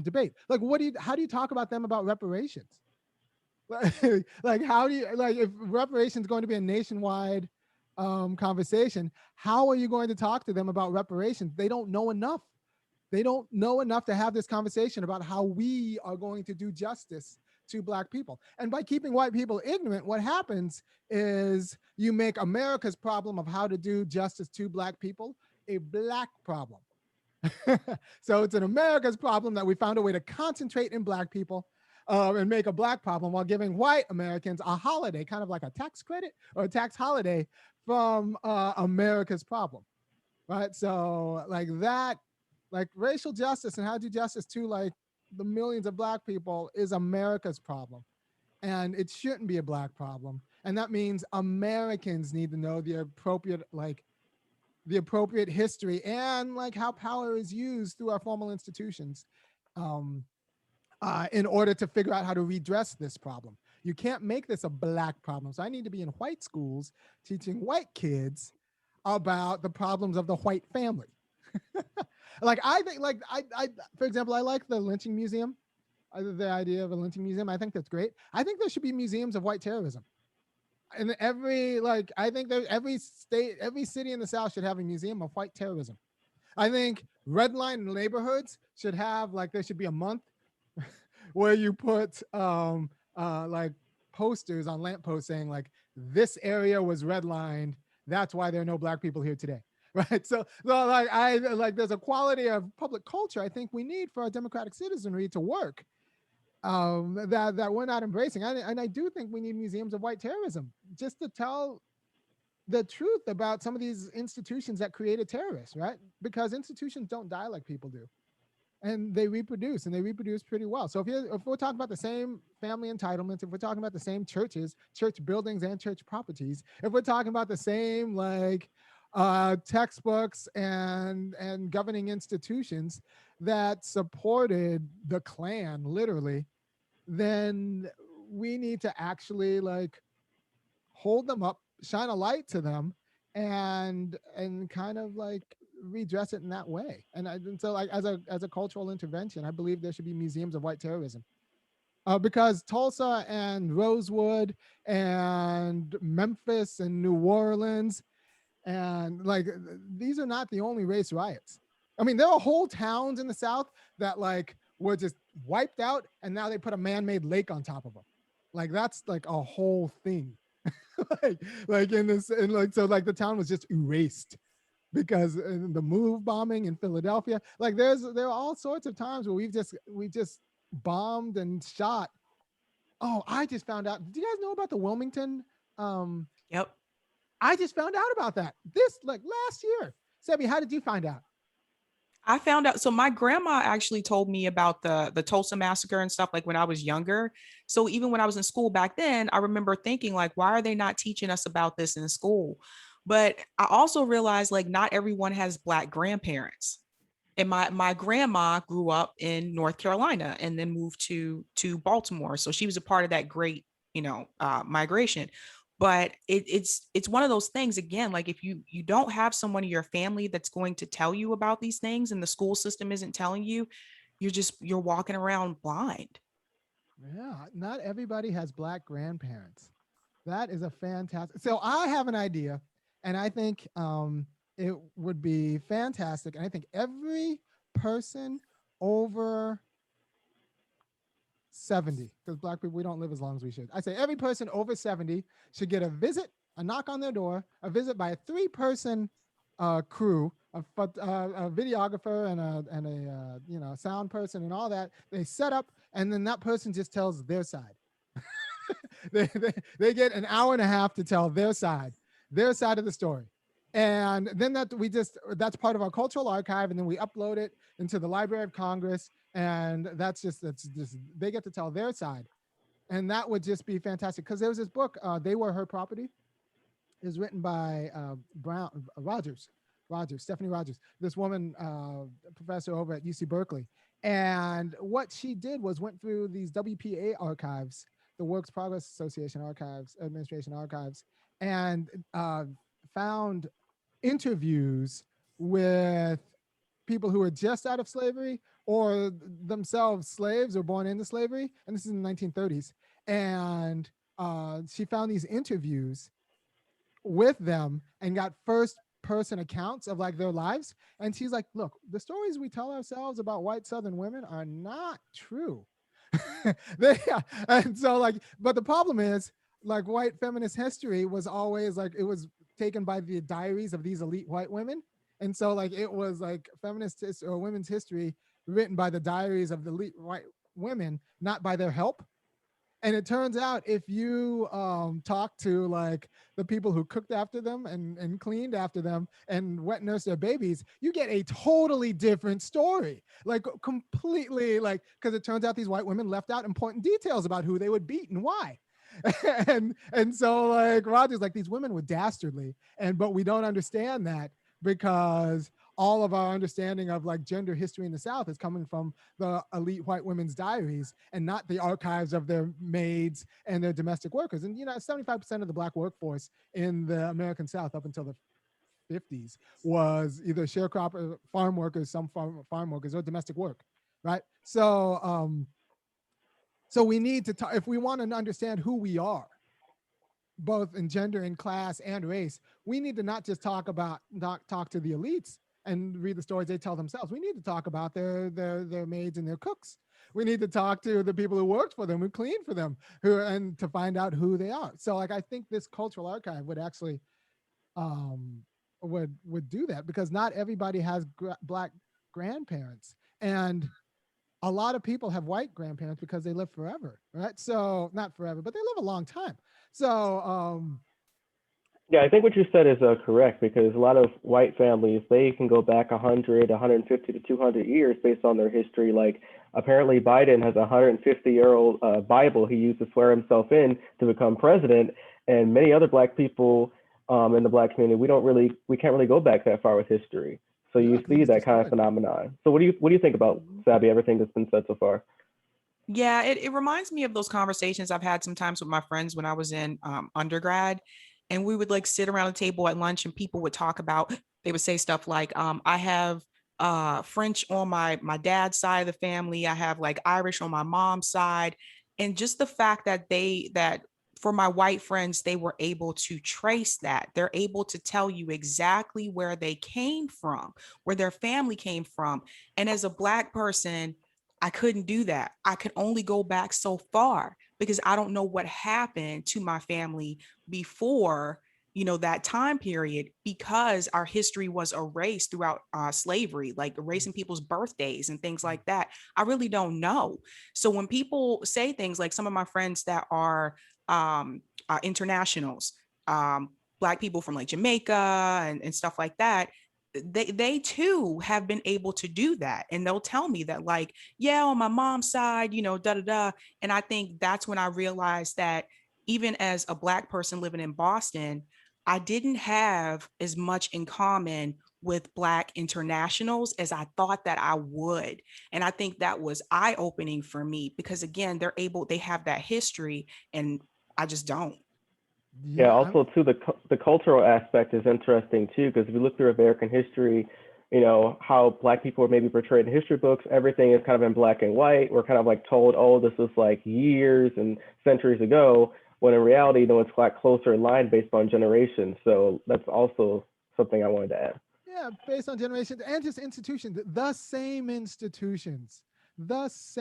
debate. Like, how do you talk about them about reparations? Like, how do you, like, if reparations is going to be a nationwide conversation, how are you going to talk to them about reparations? They don't know enough. They don't know enough to have this conversation about how we are going to do justice to black people. And by keeping white people ignorant, what happens is you make America's problem of how to do justice to black people a black problem. So it's an America's problem that we found a way to concentrate in black people and make a black problem while giving white Americans a holiday, kind of like a tax credit or a tax holiday from America's problem, right? So like that, like racial justice and how to do justice to like the millions of black people is America's problem. And it shouldn't be a black problem. And that means Americans need to know the appropriate, like the appropriate history and like how power is used through our formal institutions in order to figure out how to redress this problem. You can't make this a black problem. So I need to be in white schools teaching white kids about the problems of the white family. Like I think, like I, for example, I like the lynching museum, the idea of a lynching museum. I think that's great. I think there should be museums of white terrorism. And every, like, I think that every state, every city in the South should have a museum of white terrorism. I think red line neighborhoods should have, like, there should be a month where you put like posters on lampposts saying like, this area was redlined. That's why there are no black people here today. Right. So like I like there's a quality of public culture I think we need for our democratic citizenry to work that we're not embracing. And I do think we need museums of white terrorism just to tell the truth about some of these institutions that created terrorists, right? Because institutions don't die like people do. And they reproduce, and they reproduce pretty well. So if we're talking about the same family entitlements, if we're talking about the same churches, church buildings and church properties, if we're talking about the same like textbooks and governing institutions that supported the Klan literally, then we need to actually like hold them up, shine a light to them, and kind of like redress it in that way. And so like as a cultural intervention, I believe there should be museums of white terrorism. Because Tulsa and Rosewood and Memphis and New Orleans and like these are not the only race riots. I mean, there are whole towns in the South that like were just wiped out, and now they put a man-made lake on top of them. Like that's like a whole thing. like in this, and like so like the town was just erased because the move bombing in Philadelphia. Like there are all sorts of times where we just bombed and shot. Oh, I just found out. Do you guys know about the Wilmington? Yep. I just found out about that this like last year. Sabby, how did you find out? I found out. So my grandma actually told me about the Tulsa massacre and stuff like when I was younger. So even when I was in school back then, I remember thinking like, why are they not teaching us about this in school? But I also realized like not everyone has Black grandparents. And my grandma grew up in North Carolina and then moved to Baltimore. So she was a part of that great, migration. But it's one of those things again, like if you don't have someone in your family that's going to tell you about these things and the school system isn't telling you, you're walking around blind. Yeah, not everybody has Black grandparents. That is a fantastic. So I have an idea, and I think it would be fantastic. And I think every person over 70, because Black people, we don't live as long as we should. I say every person over 70 should get a visit, a knock on their door, a visit by a 3-person crew, a videographer and a sound person and all that. They set up, and then that person just tells their side. They get an hour and a half to tell their side of the story. And then that's part of our cultural archive, and then we upload it into the Library of Congress, and that's just they get to tell their side. And that would just be fantastic, because there was this book, They Were Her Property. It was written by Stephanie Rogers, this woman, professor over at UC Berkeley. And what she did was went through these WPA archives, the Works Progress Association archives, administration archives, and found interviews with people who were just out of slavery or themselves slaves or born into slavery. And this is in the 1930s. And she found these interviews with them and got first person accounts of like their lives. And she's like, look, the stories we tell ourselves about white Southern women are not true. And so like, but the problem is like white feminist history was always like, it was taken by the diaries of these elite white women. And so like, it was like feminist or women's history written by the diaries of the elite white women, not by their help. And it turns out if you talk to like the people who cooked after them and cleaned after them and wet nursed their babies, you get a totally different story. Like completely like, because it turns out these white women left out important details about who they would beat and why. and so like Roger's like, these women were dastardly, but we don't understand that because all of our understanding of like gender history in the South is coming from the elite white women's diaries and not the archives of their maids and their domestic workers. And 75% of the Black workforce in the American South up until the 50s was either sharecropper, farm workers, some farm workers, or domestic work, right? So so we need to talk, if we want to understand who we are, both in gender and class and race, we need to not just talk to the elites and read the stories they tell themselves. We need to talk about their maids and their cooks. We need to talk to the people who worked for them, who cleaned for them, and to find out who they are. So like, I think this cultural archive would actually would do that, because not everybody has Black grandparents, and a lot of people have white grandparents because they live forever, right? So not forever, but they live a long time. So Yeah, I think what you said is correct, because a lot of white families, they can go back 100, 150 to 200 years based on their history. Like apparently Biden has a 150-year-old Bible he used to swear himself in to become president, and many other Black people in the Black community, we can't really go back that far with history. So yeah, you 'cause see it's that kind of destroyed. phenomenon. So what do you think about, Sabby, everything that's been said so far? Yeah, it reminds me of those conversations I've had sometimes with my friends when I was in undergrad. And we would like sit around a table at lunch and people would talk about, they would say stuff like, I have French on my dad's side of the family. I have like Irish on my mom's side. And just the fact that that for my white friends, they were able to trace that. They're able to tell you exactly where they came from, where their family came from. And as a Black person, I couldn't do that. I could only go back so far because I don't know what happened to my family before, that time period, because our history was erased throughout slavery, like erasing people's birthdays and things like that. I really don't know. So when people say things like, some of my friends that are internationals, Black people from like Jamaica and stuff like that, they too have been able to do that, and they'll tell me that like, yeah, on my mom's side, da da da. And I think that's when I realized that even as a Black person living in Boston, I didn't have as much in common with Black internationals as I thought that I would. And I think that was eye-opening for me because again, they have that history and I just don't. Yeah, Yeah, also too, the cultural aspect is interesting too, because if you look through American history, how Black people are maybe portrayed in history books, everything is kind of in black and white. We're kind of like told, oh, this was like years and centuries ago, when in reality, it's like closer in line based on generations. So that's also something I wanted to add. yeah, based on generations and just institutions, the same institutions exist.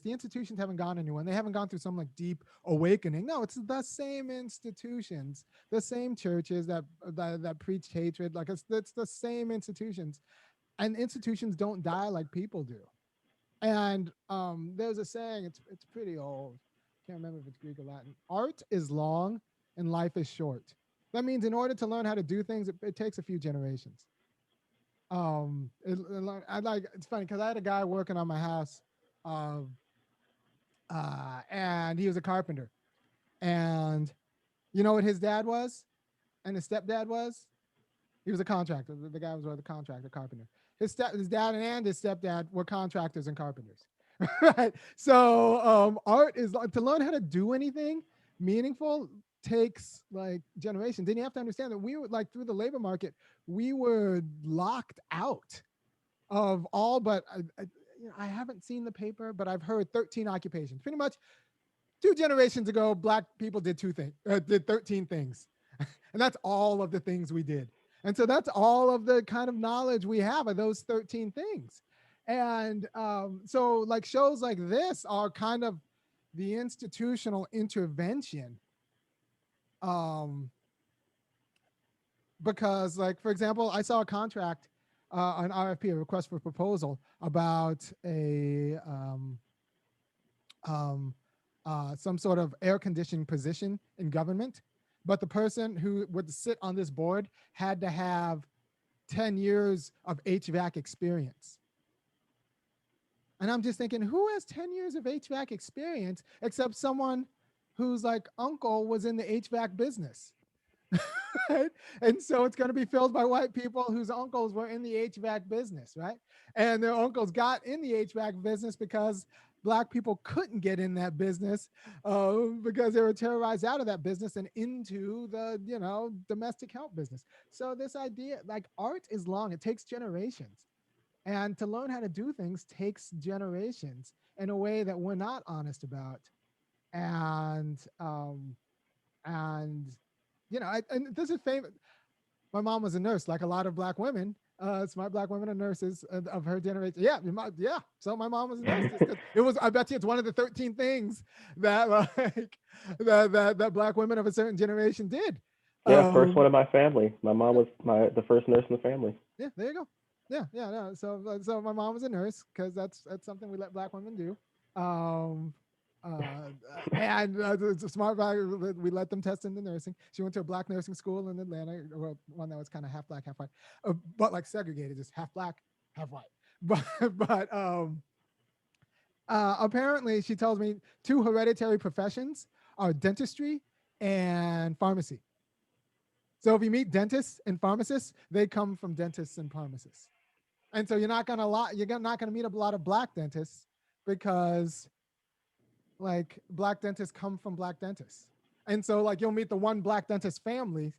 The institutions haven't gone anywhere. They haven't gone through some like deep awakening. No, it's the same institutions, the same churches that preach hatred. Like it's the same institutions, and institutions don't die like people do. And there's a saying. It's pretty old. Can't remember if it's Greek or Latin. Art is long and life is short. That means in order to learn how to do things, it takes a few generations. It's funny because I had a guy working on my house, um, and he was a carpenter. And you know what his dad was, and his stepdad was? He was a contractor. The guy was a contractor, carpenter. His dad and his stepdad were contractors and carpenters. Right. So art is to learn how to do anything meaningful takes like generations. Then you have to understand that we were like through the labor market, we were locked out of all but I haven't seen the paper, but I've heard 13 occupations. Pretty much 2 generations ago, Black people did 13 things. And that's all of the things we did. And so that's all of the kind of knowledge we have of those 13 things. And so like shows like this are kind of the institutional intervention, um, because like, for example, I saw a contract, an RFP, a request for proposal about some sort of air conditioning position in government. But the person who would sit on this board had to have 10 years of HVAC experience. And I'm just thinking, who has 10 years of HVAC experience except someone whose like uncle was in the HVAC business? Right? And so it's going to be filled by white people whose uncles were in the HVAC business, right? And their uncles got in the HVAC business because Black people couldn't get in that business because they were terrorized out of that business and into the, domestic help business. So this idea, like art is long, it takes generations. And to learn how to do things takes generations in a way that we're not honest about. And and and this is famous. My mom was a nurse, like a lot of Black women. Smart Black women are nurses of her generation. Yeah. So my mom was a nurse. It was. I bet you it's one of the 13 things that like that Black women of a certain generation did. Yeah, first one in my family. My mom was the first nurse in the family. Yeah, there you go. Yeah. No. So my mom was a nurse because that's something we let Black women do. Um, and the smart Black, we let them test into nursing. She went to a Black nursing school in Atlanta, well, one that was kind of half Black, half white, but like segregated, just half Black, half white. But apparently, she tells me 2 hereditary professions are dentistry and pharmacy. So if you meet dentists and pharmacists, they come from dentists and pharmacists. And so you're not gonna meet a lot of Black dentists because like Black dentists come from Black dentists. And so like you'll meet the one Black dentist family,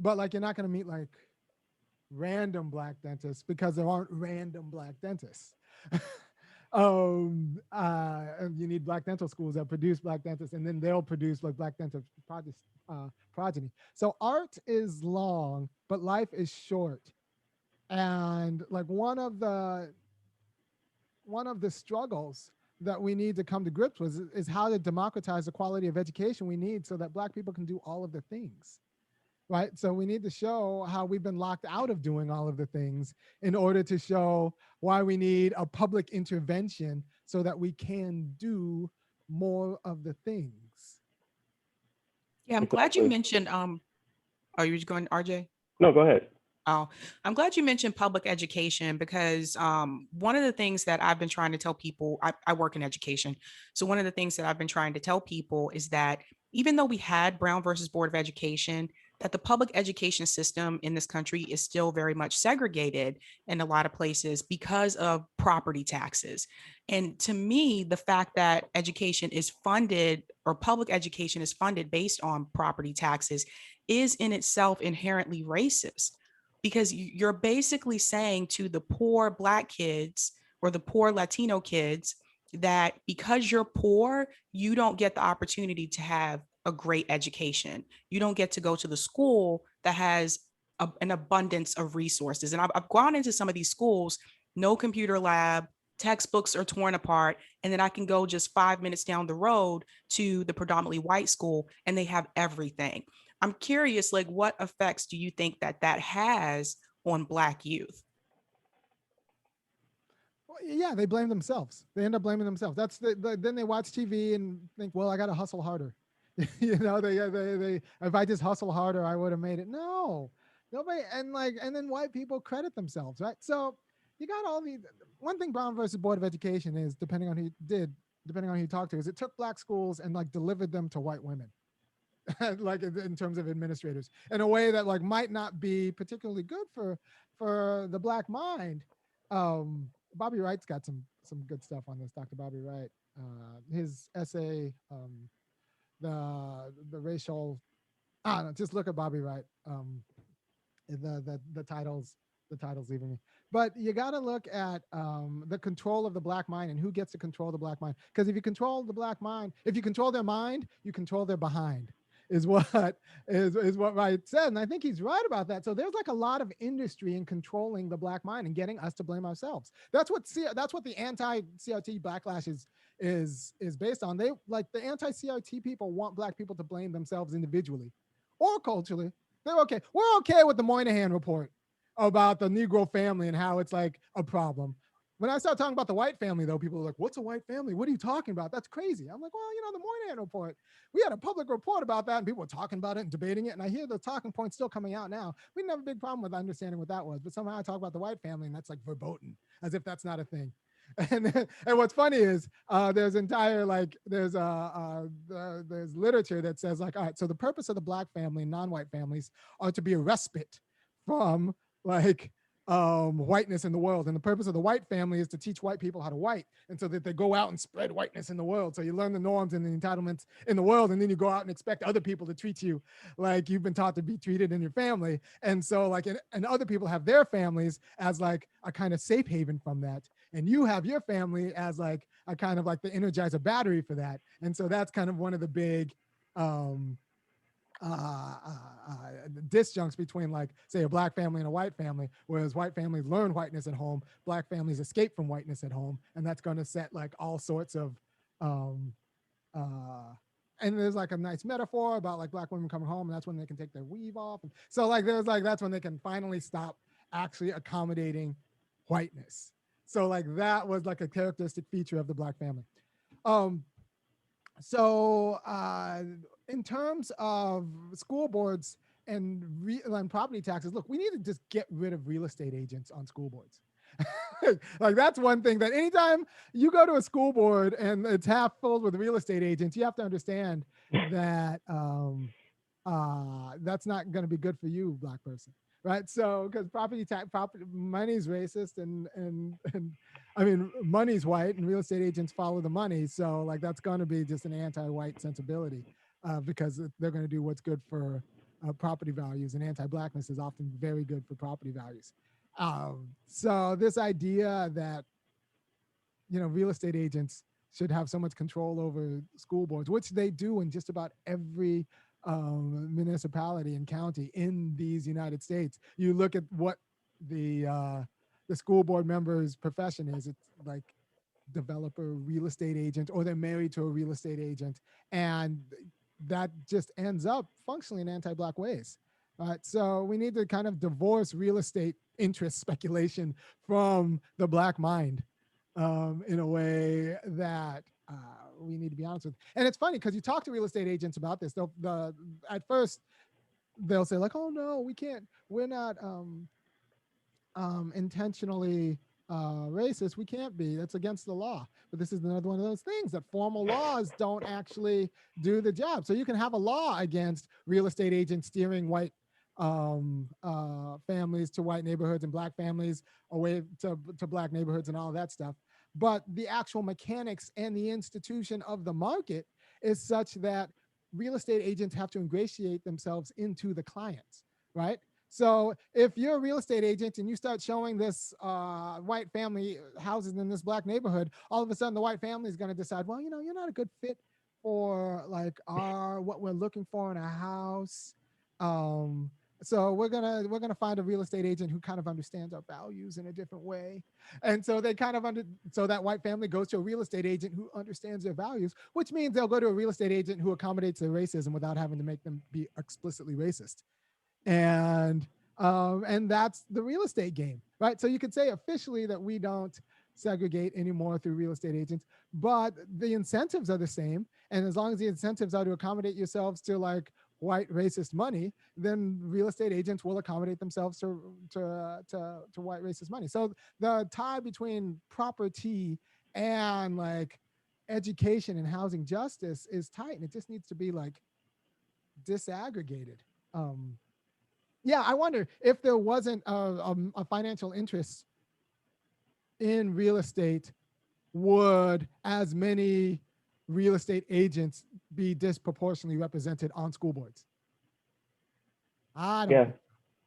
but like you're not gonna meet like random Black dentists because there aren't random Black dentists. And you need Black dental schools that produce Black dentists, and then they'll produce like Black dental progeny. So art is long, but life is short. And like one of the struggles that we need to come to grips with is how to democratize the quality of education we need so that Black people can do all of the things. Right. So we need to show how we've been locked out of doing all of the things in order to show why we need a public intervention so that we can do more of the things. Yeah, I'm glad you mentioned are you going, RJ? No, go ahead. Oh, I'm glad you mentioned public education because one of the things that I've been trying to tell people, I work in education. So one of the things that I've been trying to tell people is that even though we had Brown versus Board of Education, that the public education system in this country is still very much segregated in a lot of places because of property taxes. And to me, the fact that education is funded, or public education is funded based on property taxes, is in itself inherently racist, because you're basically saying to the poor Black kids or the poor Latino kids that because you're poor, you don't get the opportunity to have a great education. You don't get to go to the school that has an abundance of resources. And I've gone into some of these schools, no computer lab, textbooks are torn apart. And then I can go just 5 minutes down the road to the predominantly white school and they have everything. I'm curious, like, what effects do you think that that has on Black youth? Well, yeah, they blame themselves. They end up blaming themselves. That's then they watch TV and think, well, I got to hustle harder. They if I just hustle harder, I would have made it. No, nobody. And then white people credit themselves, right? So you got all the one thing Brown versus Board of Education is, depending on who you talk to, is it took Black schools and like delivered them to white women. Like in terms of administrators in a way that like might not be particularly good for the Black mind. Bobby Wright's got some good stuff on this. Dr. Bobby Wright, his essay, the racial. No, just look at Bobby Wright. The title's leaving me. But you got to look at the control of the Black mind and who gets to control the Black mind. Because if you control the Black mind, if you control their mind, you control their behind. Is what is what Wright said, and I think he's right about that. So there's like a lot of industry in controlling the Black mind and getting us to blame ourselves. That's what the anti-CRT backlash is based on. They like the anti-CRT people want Black people to blame themselves individually or culturally. They're okay. We're okay with the Moynihan report about the Negro family and how it's like a problem. When I start talking about the white family, though, people are like, what's a white family? What are you talking about? That's crazy. I'm like, well, the Moynihan report. We had a public report about that and people were talking about it and debating it. And I hear the talking points still coming out now. We didn't have a big problem with understanding what that was. But somehow I talk about the white family and that's like verboten, as if that's not a thing. And what's funny is there's literature that says like, all right, so the purpose of the Black family and non-white families are to be a respite from like whiteness in the world. And the purpose of the white family is to teach white people how to white, and so that they go out and spread whiteness in the world. So you learn the norms and the entitlements in the world, and then you go out and expect other people to treat you like you've been taught to be treated in your family. And so like, and other people have their families as like a kind of safe haven from that. And you have your family as like a kind of like the Energizer battery for that. And so that's kind of one of the big disjuncts between like say a Black family and a white family, whereas white families learn whiteness at home, Black families escape from whiteness at home, and that's going to set like all sorts of and there's like a nice metaphor about like Black women coming home and that's when they can take their weave off, and so like there's like that's when they can finally stop actually accommodating whiteness. So like that was like a characteristic feature of the Black family. So in terms of school boards and property taxes, look, we need to just get rid of real estate agents on school boards. Like that's one thing that anytime you go to a school board and it's half filled with real estate agents, you have to understand that that's not going to be good for you, Black person. Right. So because property money's racist and I mean, money's white and real estate agents follow the money. So like that's going to be just an anti-white sensibility because they're going to do what's good for property values, and anti-Blackness is often very good for property values. So this idea that, real estate agents should have so much control over school boards, which they do in just about every municipality and county in these United States. You look at what the school board member's profession is. It's like developer, real estate agent, or they're married to a real estate agent, and that just ends up functioning in anti-Black ways. So we need to kind of divorce real estate interest speculation from the Black mind in a way that we need to be honest with. And it's funny because you talk to real estate agents about this. At first they'll say like, "Oh no, we can't. We're not intentionally racist, we can't be. That's against the law. But this is another one of those things that formal laws don't actually do the job. So you can have a law against real estate agents steering white families to white neighborhoods and black families away to black neighborhoods and all that stuff. But the actual mechanics and the institution of the market is such that real estate agents have to ingratiate themselves into the clients, right? So if you're a real estate agent and you start showing this white family houses in this black neighborhood, all of a sudden the white family is going to decide, well, you're not a good fit for like what we're looking for in a house. Um, so we're gonna find a real estate agent who kind of understands our values in a different way, and so they kind of so that white family goes to a real estate agent who understands their values, which means they'll go to a real estate agent who accommodates their racism without having to make them be explicitly racist. And that's the real estate game, right? So you could say officially that we don't segregate anymore through real estate agents, but the incentives are the same. And as long as the incentives are to accommodate yourselves to like white racist money, then real estate agents will accommodate themselves to white racist money. So the tie between property and like education and housing justice is tight, and it just needs to be like disaggregated. Um, yeah, I wonder if there wasn't a financial interest in real estate, would as many real estate agents be disproportionately represented on school boards? I don't Yeah. think.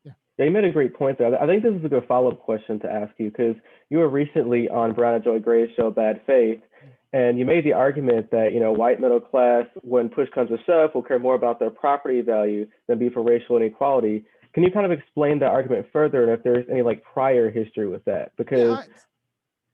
Yeah. Yeah, you made a great point there. I think this is a good follow-up question to ask you because you were recently on Brown and Joy Gray's show, Bad Faith, and you made the argument that, white middle class, when push comes to shove, will care more about their property value than be for racial inequality. Can you kind of explain that argument further and if there's any like prior history with that? Because,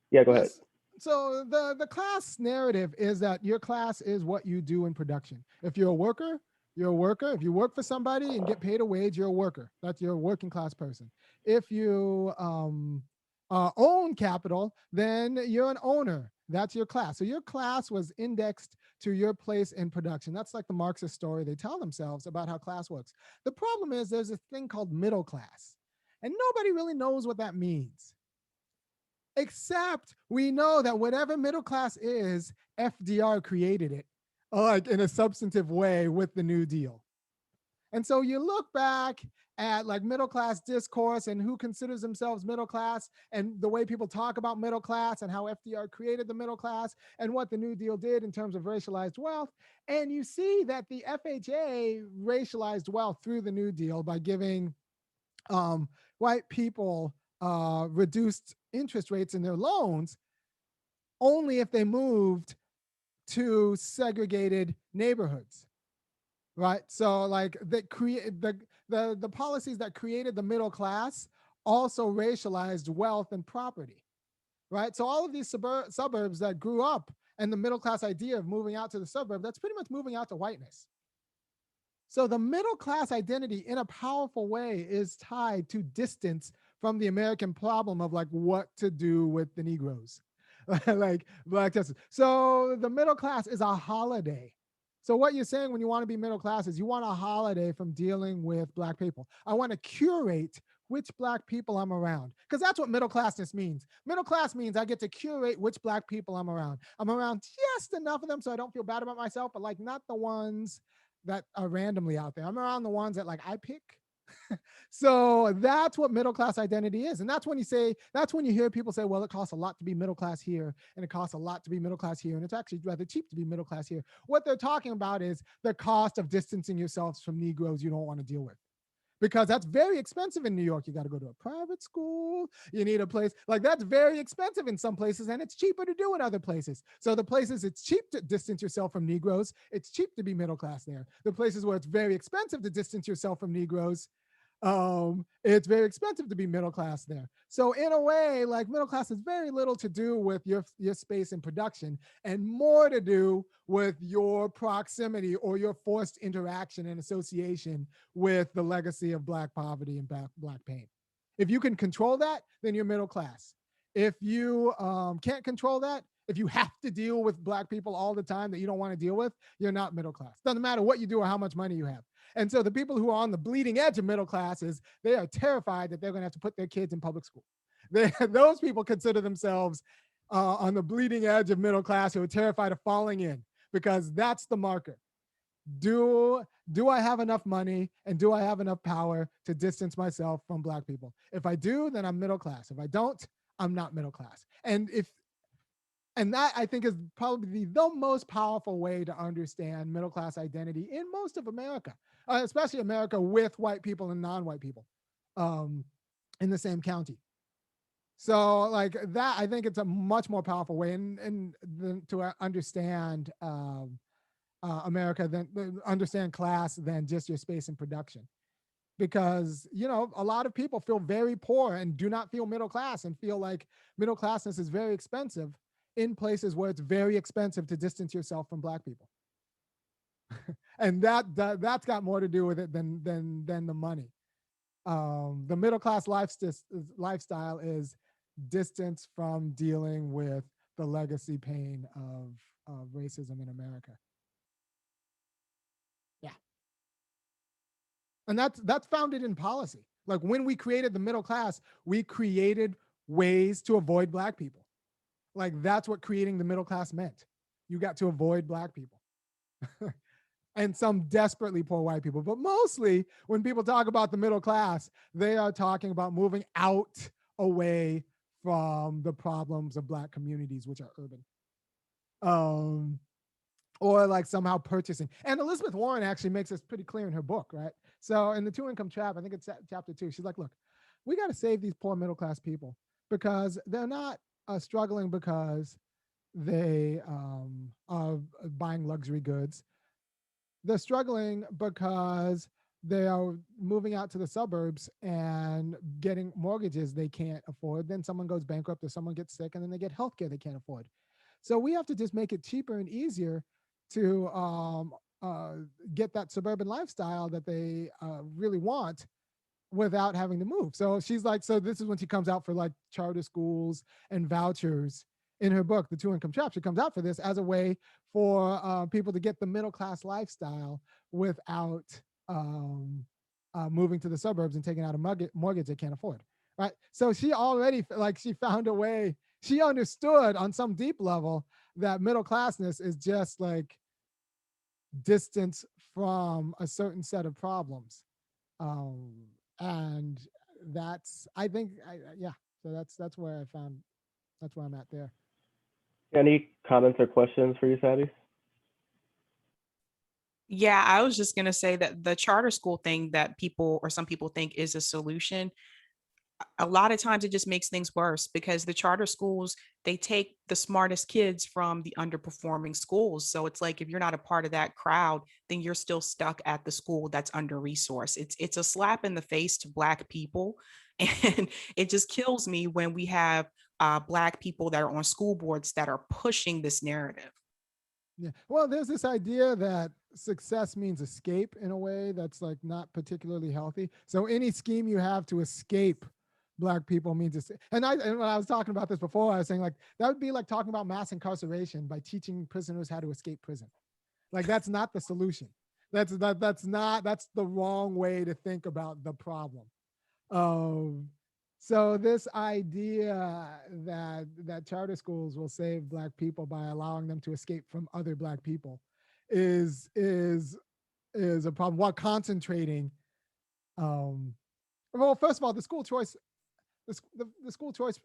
yeah, go ahead. Yes. So the class narrative is that your class is what you do in production. If you're a worker, you're a worker. If you work for somebody and get paid a wage, you're a worker. That's your working class person. If you own capital, then you're an owner. That's your class. So your class was indexed to your place in production. That's like the Marxist story they tell themselves about how class works. The problem is there's a thing called middle class, and nobody really knows what that means. Except we know that whatever middle class is, FDR created it, like in a substantive way with the New Deal. And so you look back at like middle class discourse and who considers themselves middle class and the way people talk about middle class and how FDR created the middle class and what the New Deal did in terms of racialized wealth. And you see that the FHA racialized wealth through the New Deal by giving white people reduced interest rates in their loans only if they moved to segregated neighborhoods, right? So like that create the policies that created the middle class also racialized wealth and property, right? So all of these suburbs that grew up and the middle class idea of moving out to the suburb, that's pretty much moving out to whiteness. So the middle class identity in a powerful way is tied to distance from the American problem of like what to do with the Negroes, like black justice. So the middle class is a holiday. So what you're saying when you want to be middle class is you want a holiday from dealing with black people. I want to curate which black people I'm around, because that's what middle classness means. Middle class means I get to curate which black people I'm around. I'm around just enough of them so I don't feel bad about myself, but like not the ones that are randomly out there. I'm around the ones that like I pick. So that's what middle class identity is. And that's when you hear people say, well, it costs a lot to be middle class here and it costs a lot to be middle class here. And it's actually rather cheap to be middle class here. What they're talking about is the cost of distancing yourselves from Negroes you don't want to deal with, because that's very expensive in New York. You got to go to a private school. You need a place like that's very expensive in some places, and it's cheaper to do in other places. So the places it's cheap to distance yourself from Negroes, it's cheap to be middle class there. The places where it's very expensive to distance yourself from Negroes, it's very expensive to be middle class there. So in a way, like middle class has very little to do with your space in production and more to do with your proximity or your forced interaction and association with the legacy of black poverty and black pain. If you can control that, then you're middle class. If you can't control that, if you have to deal with black people all the time that you don't want to deal with, you're not middle class. Doesn't matter what you do or how much money you have. And so the people who are on the bleeding edge of middle classes, they are terrified that they're going to have to put their kids in public school. Those people consider themselves on the bleeding edge of middle class who are terrified of falling in, because that's the marker. Do I have enough money and do I have enough power to distance myself from Black people? If I do, then I'm middle class. If I don't, I'm not middle class. And that, I think, is probably the most powerful way to understand middle class identity in most of America, especially America with white people and non-white people in the same county. So like that, I think it's a much more powerful way and to understand America than understand class than just your space and production. Because, you know, a lot of people feel very poor and do not feel middle class and feel like middle classness is very expensive in places where it's very expensive to distance yourself from Black people. And that's got more to do with it than the money. The middle class lifestyle is distance from dealing with the legacy pain of racism in America. Yeah. And that's founded in policy. Like when we created the middle class, we created ways to avoid Black people. Like that's what creating the middle class meant. You got to avoid Black people. And some desperately poor white people. But mostly when people talk about the middle class, they are talking about moving out away from the problems of Black communities, which are urban. Or like somehow purchasing. And Elizabeth Warren actually makes this pretty clear in her book, right? So in the two income trap, I think it's chapter 2, she's like, look, we got to save these poor middle class people because they're not struggling because they are buying luxury goods. They're struggling because they are moving out to the suburbs and getting mortgages they can't afford. Then someone goes bankrupt or someone gets sick and then they get healthcare they can't afford. So we have to just make it cheaper and easier to get that suburban lifestyle that they really want without having to move. So she's like, so this is when she comes out for like charter schools and vouchers in her book, The Two Income Trap. She comes out for this as a way for people to get the middle class lifestyle without moving to the suburbs and taking out a mortgage they can't afford. Right. So she already like she found a way. She understood on some deep level that middle classness is just like distance from a certain set of problems. And that's, I think, yeah. So that's where that's where I'm at there. Any comments or questions for you, Sabby? Yeah, I was just going to say that the charter school thing that people or some people think is a solution, a lot of times it just makes things worse because the charter schools, they take the smartest kids from the underperforming schools. So it's like if you're not a part of that crowd, then you're still stuck at the school that's under resourced. It's a slap in the face to Black people. And it just kills me when we have Black people that are on school boards that are pushing this narrative. Yeah. Well, there's this idea that success means escape in a way that's like not particularly healthy. So any scheme you have to escape Black people means it's, and when I was talking about this before, I was saying like that would be like talking about mass incarceration by teaching prisoners how to escape prison. Like that's not the solution. That's the wrong way to think about the problem. So this idea that charter schools will save Black people by allowing them to escape from other Black people is a problem while concentrating. Well, first of all, the school choice the school choice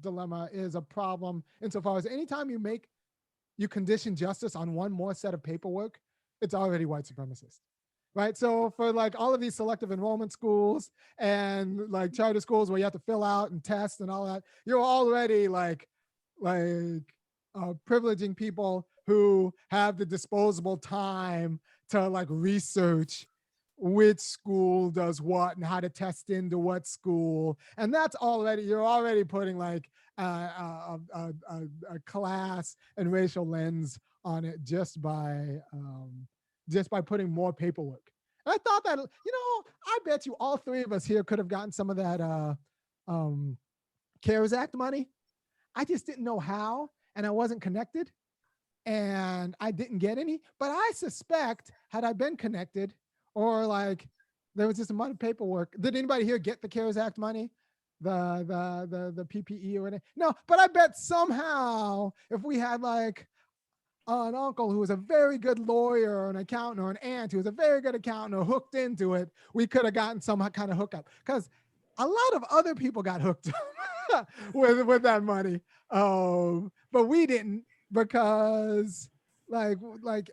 dilemma is a problem insofar as anytime you condition justice on one more set of paperwork, it's already white supremacist. Right. So for like all of these selective enrollment schools and like charter schools where you have to fill out and test and all that, you're already like privileging people who have the disposable time to like research which school does what and how to test into what school. And that's already, you're already putting like a class and racial lens on it just by putting more paperwork. And I thought that, I bet you all three of us here could have gotten some of that CARES Act money. I just didn't know how, and I wasn't connected, and I didn't get any. But I suspect, had I been connected, or like there was just a amount of paperwork. Did anybody here get the CARES Act money? the PPE or whatever. No, but I bet somehow if we had like an uncle who was a very good lawyer or an accountant, or an aunt who was a very good accountant or hooked into it, we could have gotten some kind of hookup, because a lot of other people got hooked up with that money, but we didn't, because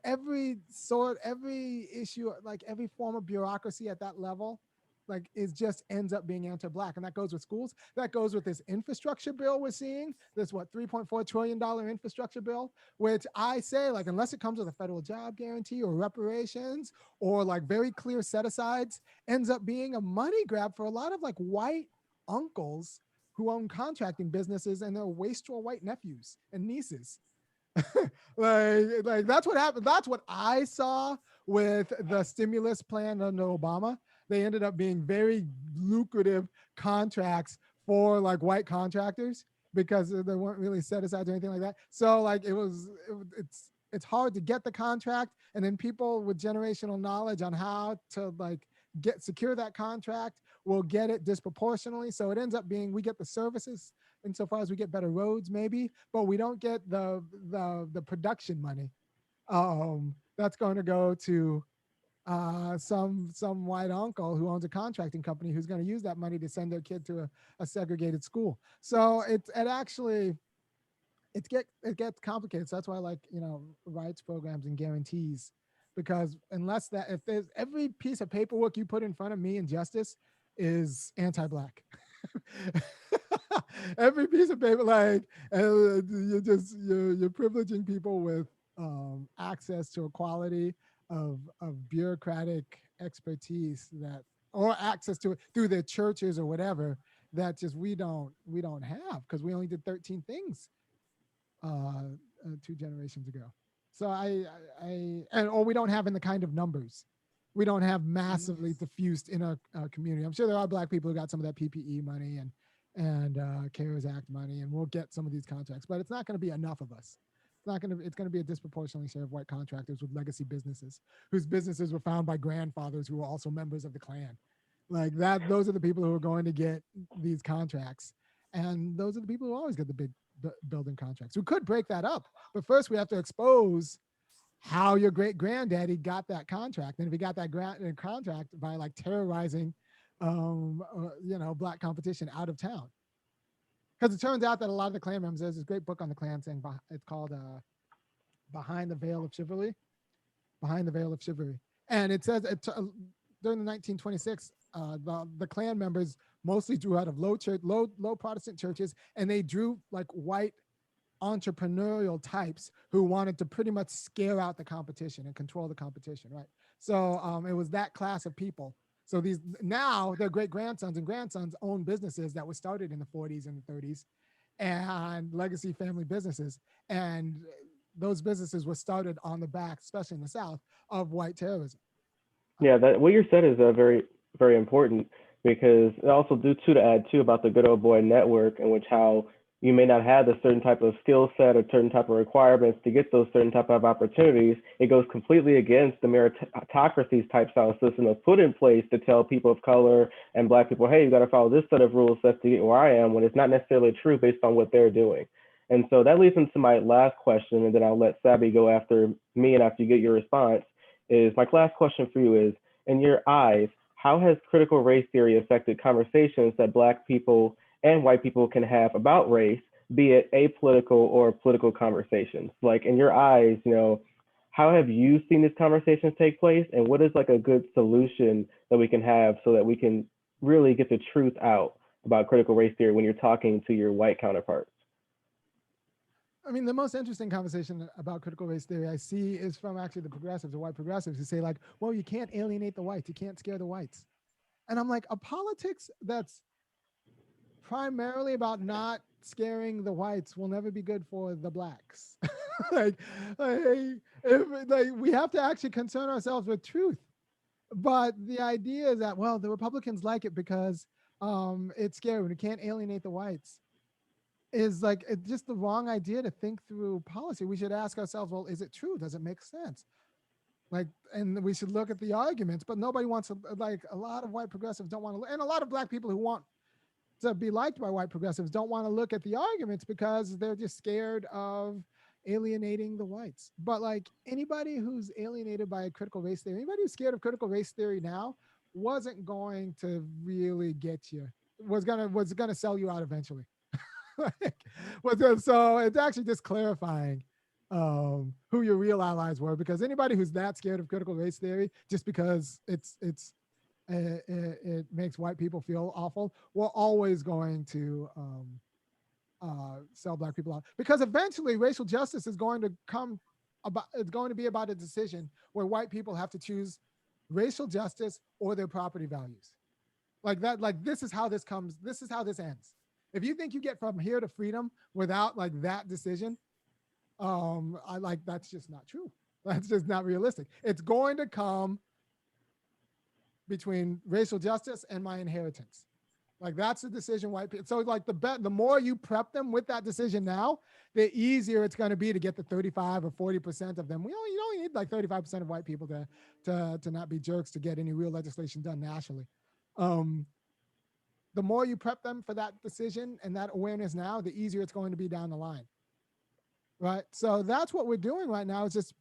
every issue, like every form of bureaucracy at that level, like is just ends up being anti-black. And that goes with schools, that goes with this infrastructure bill we're seeing, this what $3.4 trillion infrastructure bill, which I say, like, unless it comes with a federal job guarantee or reparations or like very clear set asides, ends up being a money grab for a lot of like white uncles who own contracting businesses and their wastrel white nephews and nieces. like that's what happened. That's what I saw with the stimulus plan under Obama. They ended up being very lucrative contracts for like white contractors, because they weren't really set aside or anything like that. So like it's hard to get the contract, and then people with generational knowledge on how to like secure that contract will get it disproportionately. So it ends up being, we get the services insofar as we get better roads maybe, but we don't get the production money that's going to go to some white uncle who owns a contracting company who's going to use that money to send their kid to a segregated school. So it gets complicated. So that's why I like, rights programs and guarantees, because if there's every piece of paperwork you put in front of me in justice is anti-black. Every piece of paper, like you're privileging people with access to a quality of bureaucratic expertise, that, or access to it through their churches or whatever, that just we don't have, because we only did 13 things 2 generations ago. So or we don't have in the kind of numbers. We don't have massively diffused in a community. I'm sure there are black people who got some of that PPE money and CARES Act money, and we'll get some of these contracts, but it's not going to be enough of us. It's going to be a disproportionately share of white contractors with legacy businesses, whose businesses were found by grandfathers who were also members of the Klan. Like that, those are the people who are going to get these contracts. And those are the people who always get the big building contracts. We could break that up, but first we have to expose how your great granddaddy got that contract. And if he got that contract by like terrorizing, black competition out of town. Because it turns out that a lot of the Klan members, there's this great book on the Klan saying, it's called Behind the Veil of Chivalry. Behind the Veil of Chivalry. And it says during the 1926, the Klan members mostly drew out of low Protestant churches, and they drew like white entrepreneurial types who wanted to pretty much scare out the competition and control the competition, right? So it was that class of people. So now their great grandsons and grandsons own businesses that were started in the 40s and the 30s, and legacy family businesses. And those businesses were started on the back, especially in the South, of white terrorism. Yeah, that what you said is very, very important, because it also to add too about the good old boy network, in which how you may not have a certain type of skill set or certain type of requirements to get those certain type of opportunities. It goes completely against the meritocracies type style system that's put in place to tell people of color and black people, hey, you got to follow this set of rules sets to get where I am, when it's not necessarily true based on what they're doing. And so that leads into my last question, and then I'll let Sabby go after me, and after you get your response, is my last question for you is, in your eyes, how has critical race theory affected conversations that black people and white people can have about race, be it apolitical or political conversations? Like, in your eyes, how have you seen these conversations take place, and what is like a good solution that we can have so that we can really get the truth out about critical race theory when you're talking to your white counterparts? I mean, the most interesting conversation about critical race theory I see is from actually the progressives, the white progressives, who say like, well, you can't alienate the whites. You can't scare the whites. And I'm like, a politics that's primarily about not scaring the whites will never be good for the blacks. like we have to actually concern ourselves with truth. But the idea is that, well, the Republicans like it because it's scary when you can't alienate the whites, is like, it's just the wrong idea to think through policy. We should ask ourselves, well, is it true? Does it make sense? Like, and we should look at the arguments, but nobody wants to, like, a lot of white progressives don't want to, and a lot of black people who want to be liked by white progressives don't want to look at the arguments because they're just scared of alienating the whites. But like anybody who's alienated by critical race theory, anybody who's scared of critical race theory now wasn't going to really get you. Was gonna sell you out eventually. Like, so it's actually just clarifying who your real allies were, because anybody who's that scared of critical race theory just because it makes white people feel awful, we're always going to sell black people out, because eventually racial justice is going to come about. It's going to be about a decision where white people have to choose racial justice or their property values. Like that. Like this is how this comes. This is how this ends. If you think you get from here to freedom without like that decision, I like that's just not true. That's just not realistic. It's going to come between racial justice and my inheritance. Like that's the decision white people. So like the more you prep them with that decision now, the easier it's going to be to get the 35 or 40% of them. You only need like 35% of white people to not be jerks to get any real legislation done nationally. The more you prep them for that decision and that awareness now, the easier it's going to be down the line. Right. So that's what we're doing right now, is just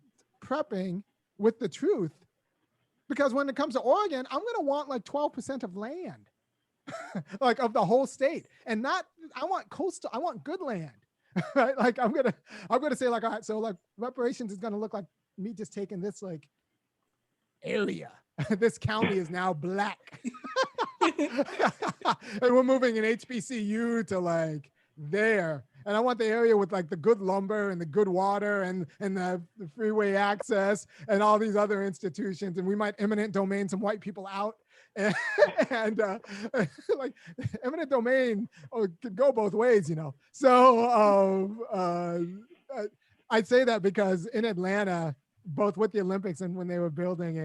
prepping with the truth. Because when it comes to Oregon, I'm going to want like 12% of land, like of the whole state, and not. I want coastal. I want good land, right? Like I'm gonna say like, all right, so like reparations is going to look like me just taking this like area. This county is now black, and we're moving an HBCU to like there. And I want the area with like the good lumber and the good water and the freeway access and all these other institutions. And we might eminent domain some white people out. And like eminent domain could go both ways, you know. So I'd say that because in Atlanta, both with the Olympics and when they were building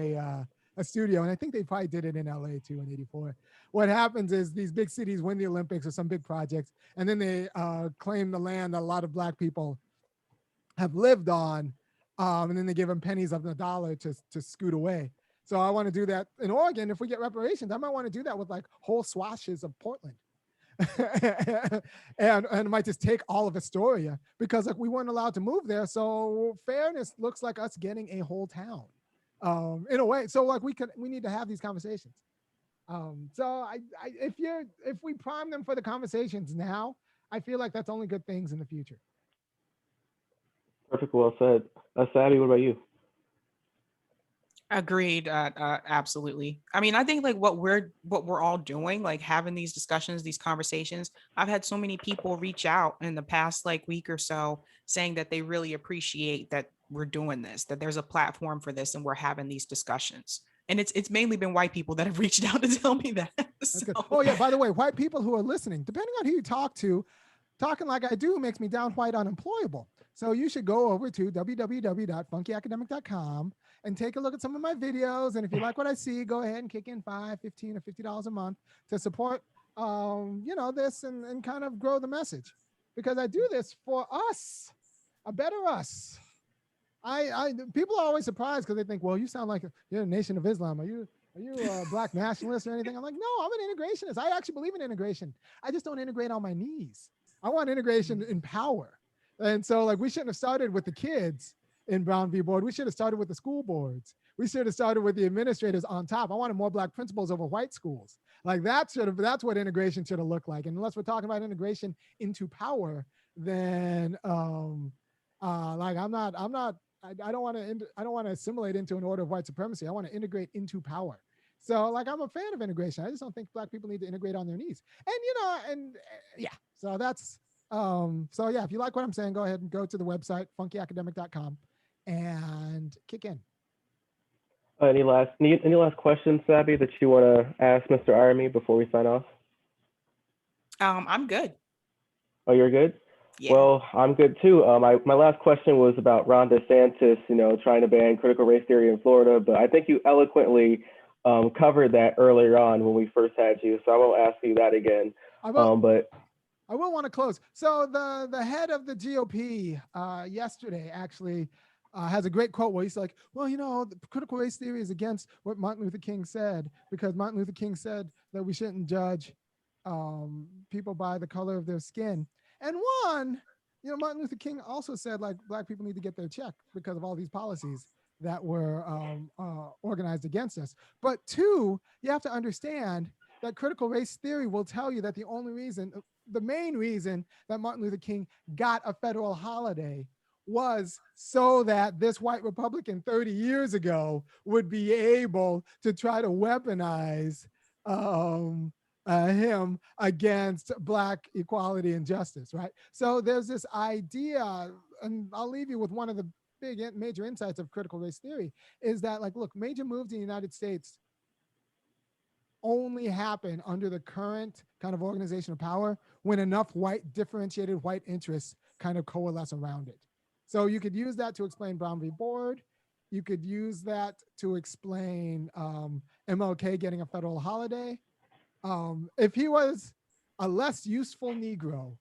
a studio, and I think they probably did it in LA too in '84. What happens is these big cities win the Olympics or some big projects, and then they claim the land that a lot of black people have lived on, and then they give them pennies of the dollar to scoot away. So I want to do that in Oregon. If we get reparations, I might want to do that with like whole swatches of Portland. and it might just take all of Astoria because like we weren't allowed to move there. So fairness looks like us getting a whole town. In a way. So like we need to have these conversations. So if we prime them for the conversations now, I feel like that's only good things in the future. Perfect. Well said. Sabby, what about you? Agreed. Absolutely. I mean, I think like what we're all doing, like having these discussions, these conversations. I've had so many people reach out in the past like week or so saying that they really appreciate that we're doing this, that there's a platform for this, and we're having these discussions. And it's mainly been white people that have reached out to tell me that. So. Oh yeah. By the way, white people who are listening, depending on who you talk to, talking like I do makes me down white unemployable. So you should go over to www.funkyacademic.com and take a look at some of my videos. And if you like what I see, go ahead and kick in $5, $15, or $50 a month to support, this and kind of grow the message, because I do this for us, a better us. People are always surprised because they think, well, you sound like you're a Nation of Islam. Are you a black nationalist or anything? I'm like, no, I'm an integrationist. I actually believe in integration. I just don't integrate on my knees. I want integration in power. And so like we shouldn't have started with the kids in Brown v. Board. We should have started with the school boards. We should have started with the administrators on top. I wanted more black principals over white schools. Like that's what integration should have looked like. And unless we're talking about integration into power, then like I don't want to assimilate into an order of white supremacy. I want to integrate into power. So like I'm a fan of integration. I just don't think black people need to integrate on their knees. And yeah. So that's so yeah, if you like what I'm saying, go ahead and go to the website funkyacademic.com and kick in. Any last questions, Sabby, that you want to ask Mr. Irami before we sign off? I'm good. Oh, you're good? Yeah. Well, I'm good too. My last question was about Ron DeSantis, trying to ban critical race theory in Florida, but I think you eloquently covered that earlier on when we first had you, so I won't ask you that again. I will want to close. So the head of the GOP yesterday actually has a great quote where he's like, well, the critical race theory is against what Martin Luther King said, because Martin Luther King said that we shouldn't judge people by the color of their skin. And one, Martin Luther King also said like black people need to get their check because of all these policies that were organized against us. But two, you have to understand that critical race theory will tell you that the main reason that Martin Luther King got a federal holiday was so that this white Republican 30 years ago would be able to try to weaponize him against black equality and justice, right? So there's this idea, and I'll leave you with one of the major insights of critical race theory is that, like, look, major moves in the United States only happen under the current kind of organization of power when enough differentiated white interests kind of coalesce around it. So you could use that to explain Brown v. Board. You could use that to explain MLK getting a federal holiday. If he was a less useful Negro,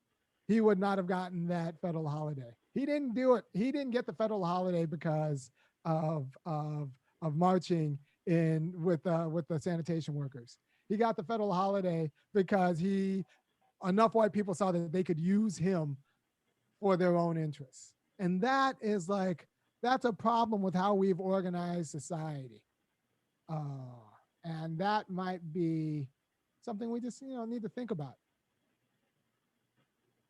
he would not have gotten that federal holiday. He didn't do it. He didn't get the federal holiday because of marching in with the sanitation workers. He got the federal holiday because enough white people saw that they could use him for their own interests. And that's a problem with how we've organized society. And that might be something we just need to think about.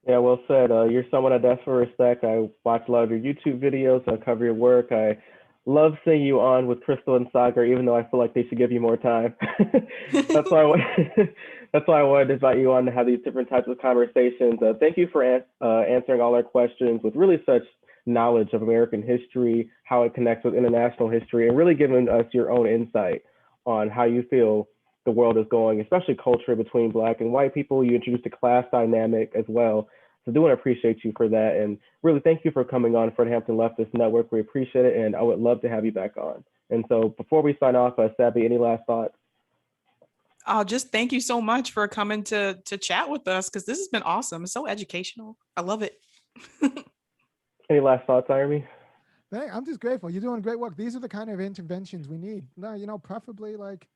Yeah, well said. You're someone I definitely respect. I watch a lot of your YouTube videos. I cover your work. I love seeing you on with Crystal and Sagar, even though I feel like they should give you more time. That's why I wanted to invite you on to have these different types of conversations. Thank you for answering all our questions with really such knowledge of American history, how it connects with international history, and really giving us your own insight on how you feel the world is going, especially culture between Black and white people. You introduced a class dynamic as well. So I do want to appreciate you for that. And really thank you for coming on Fred Hampton Leftist Network. We appreciate it. And I would love to have you back on. And so before we sign off, Sabby, any last thoughts? I'll just thank you so much for coming to chat with us, because this has been awesome. It's so educational. I love it. Any last thoughts, Irami? I'm just grateful. You're doing great work. These are the kind of interventions we need. Preferably like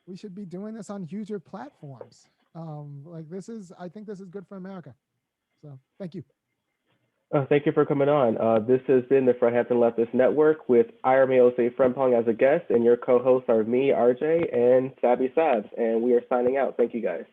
we should be doing this on huger platforms. I think this is good for America. So thank you. Thank you for coming on. This has been the Fred Hampton Leftist Network with Irami Osei-Frimpong as a guest, and your co-hosts are me, RJ, and Sabby Sabs, and we are signing out. Thank you, guys.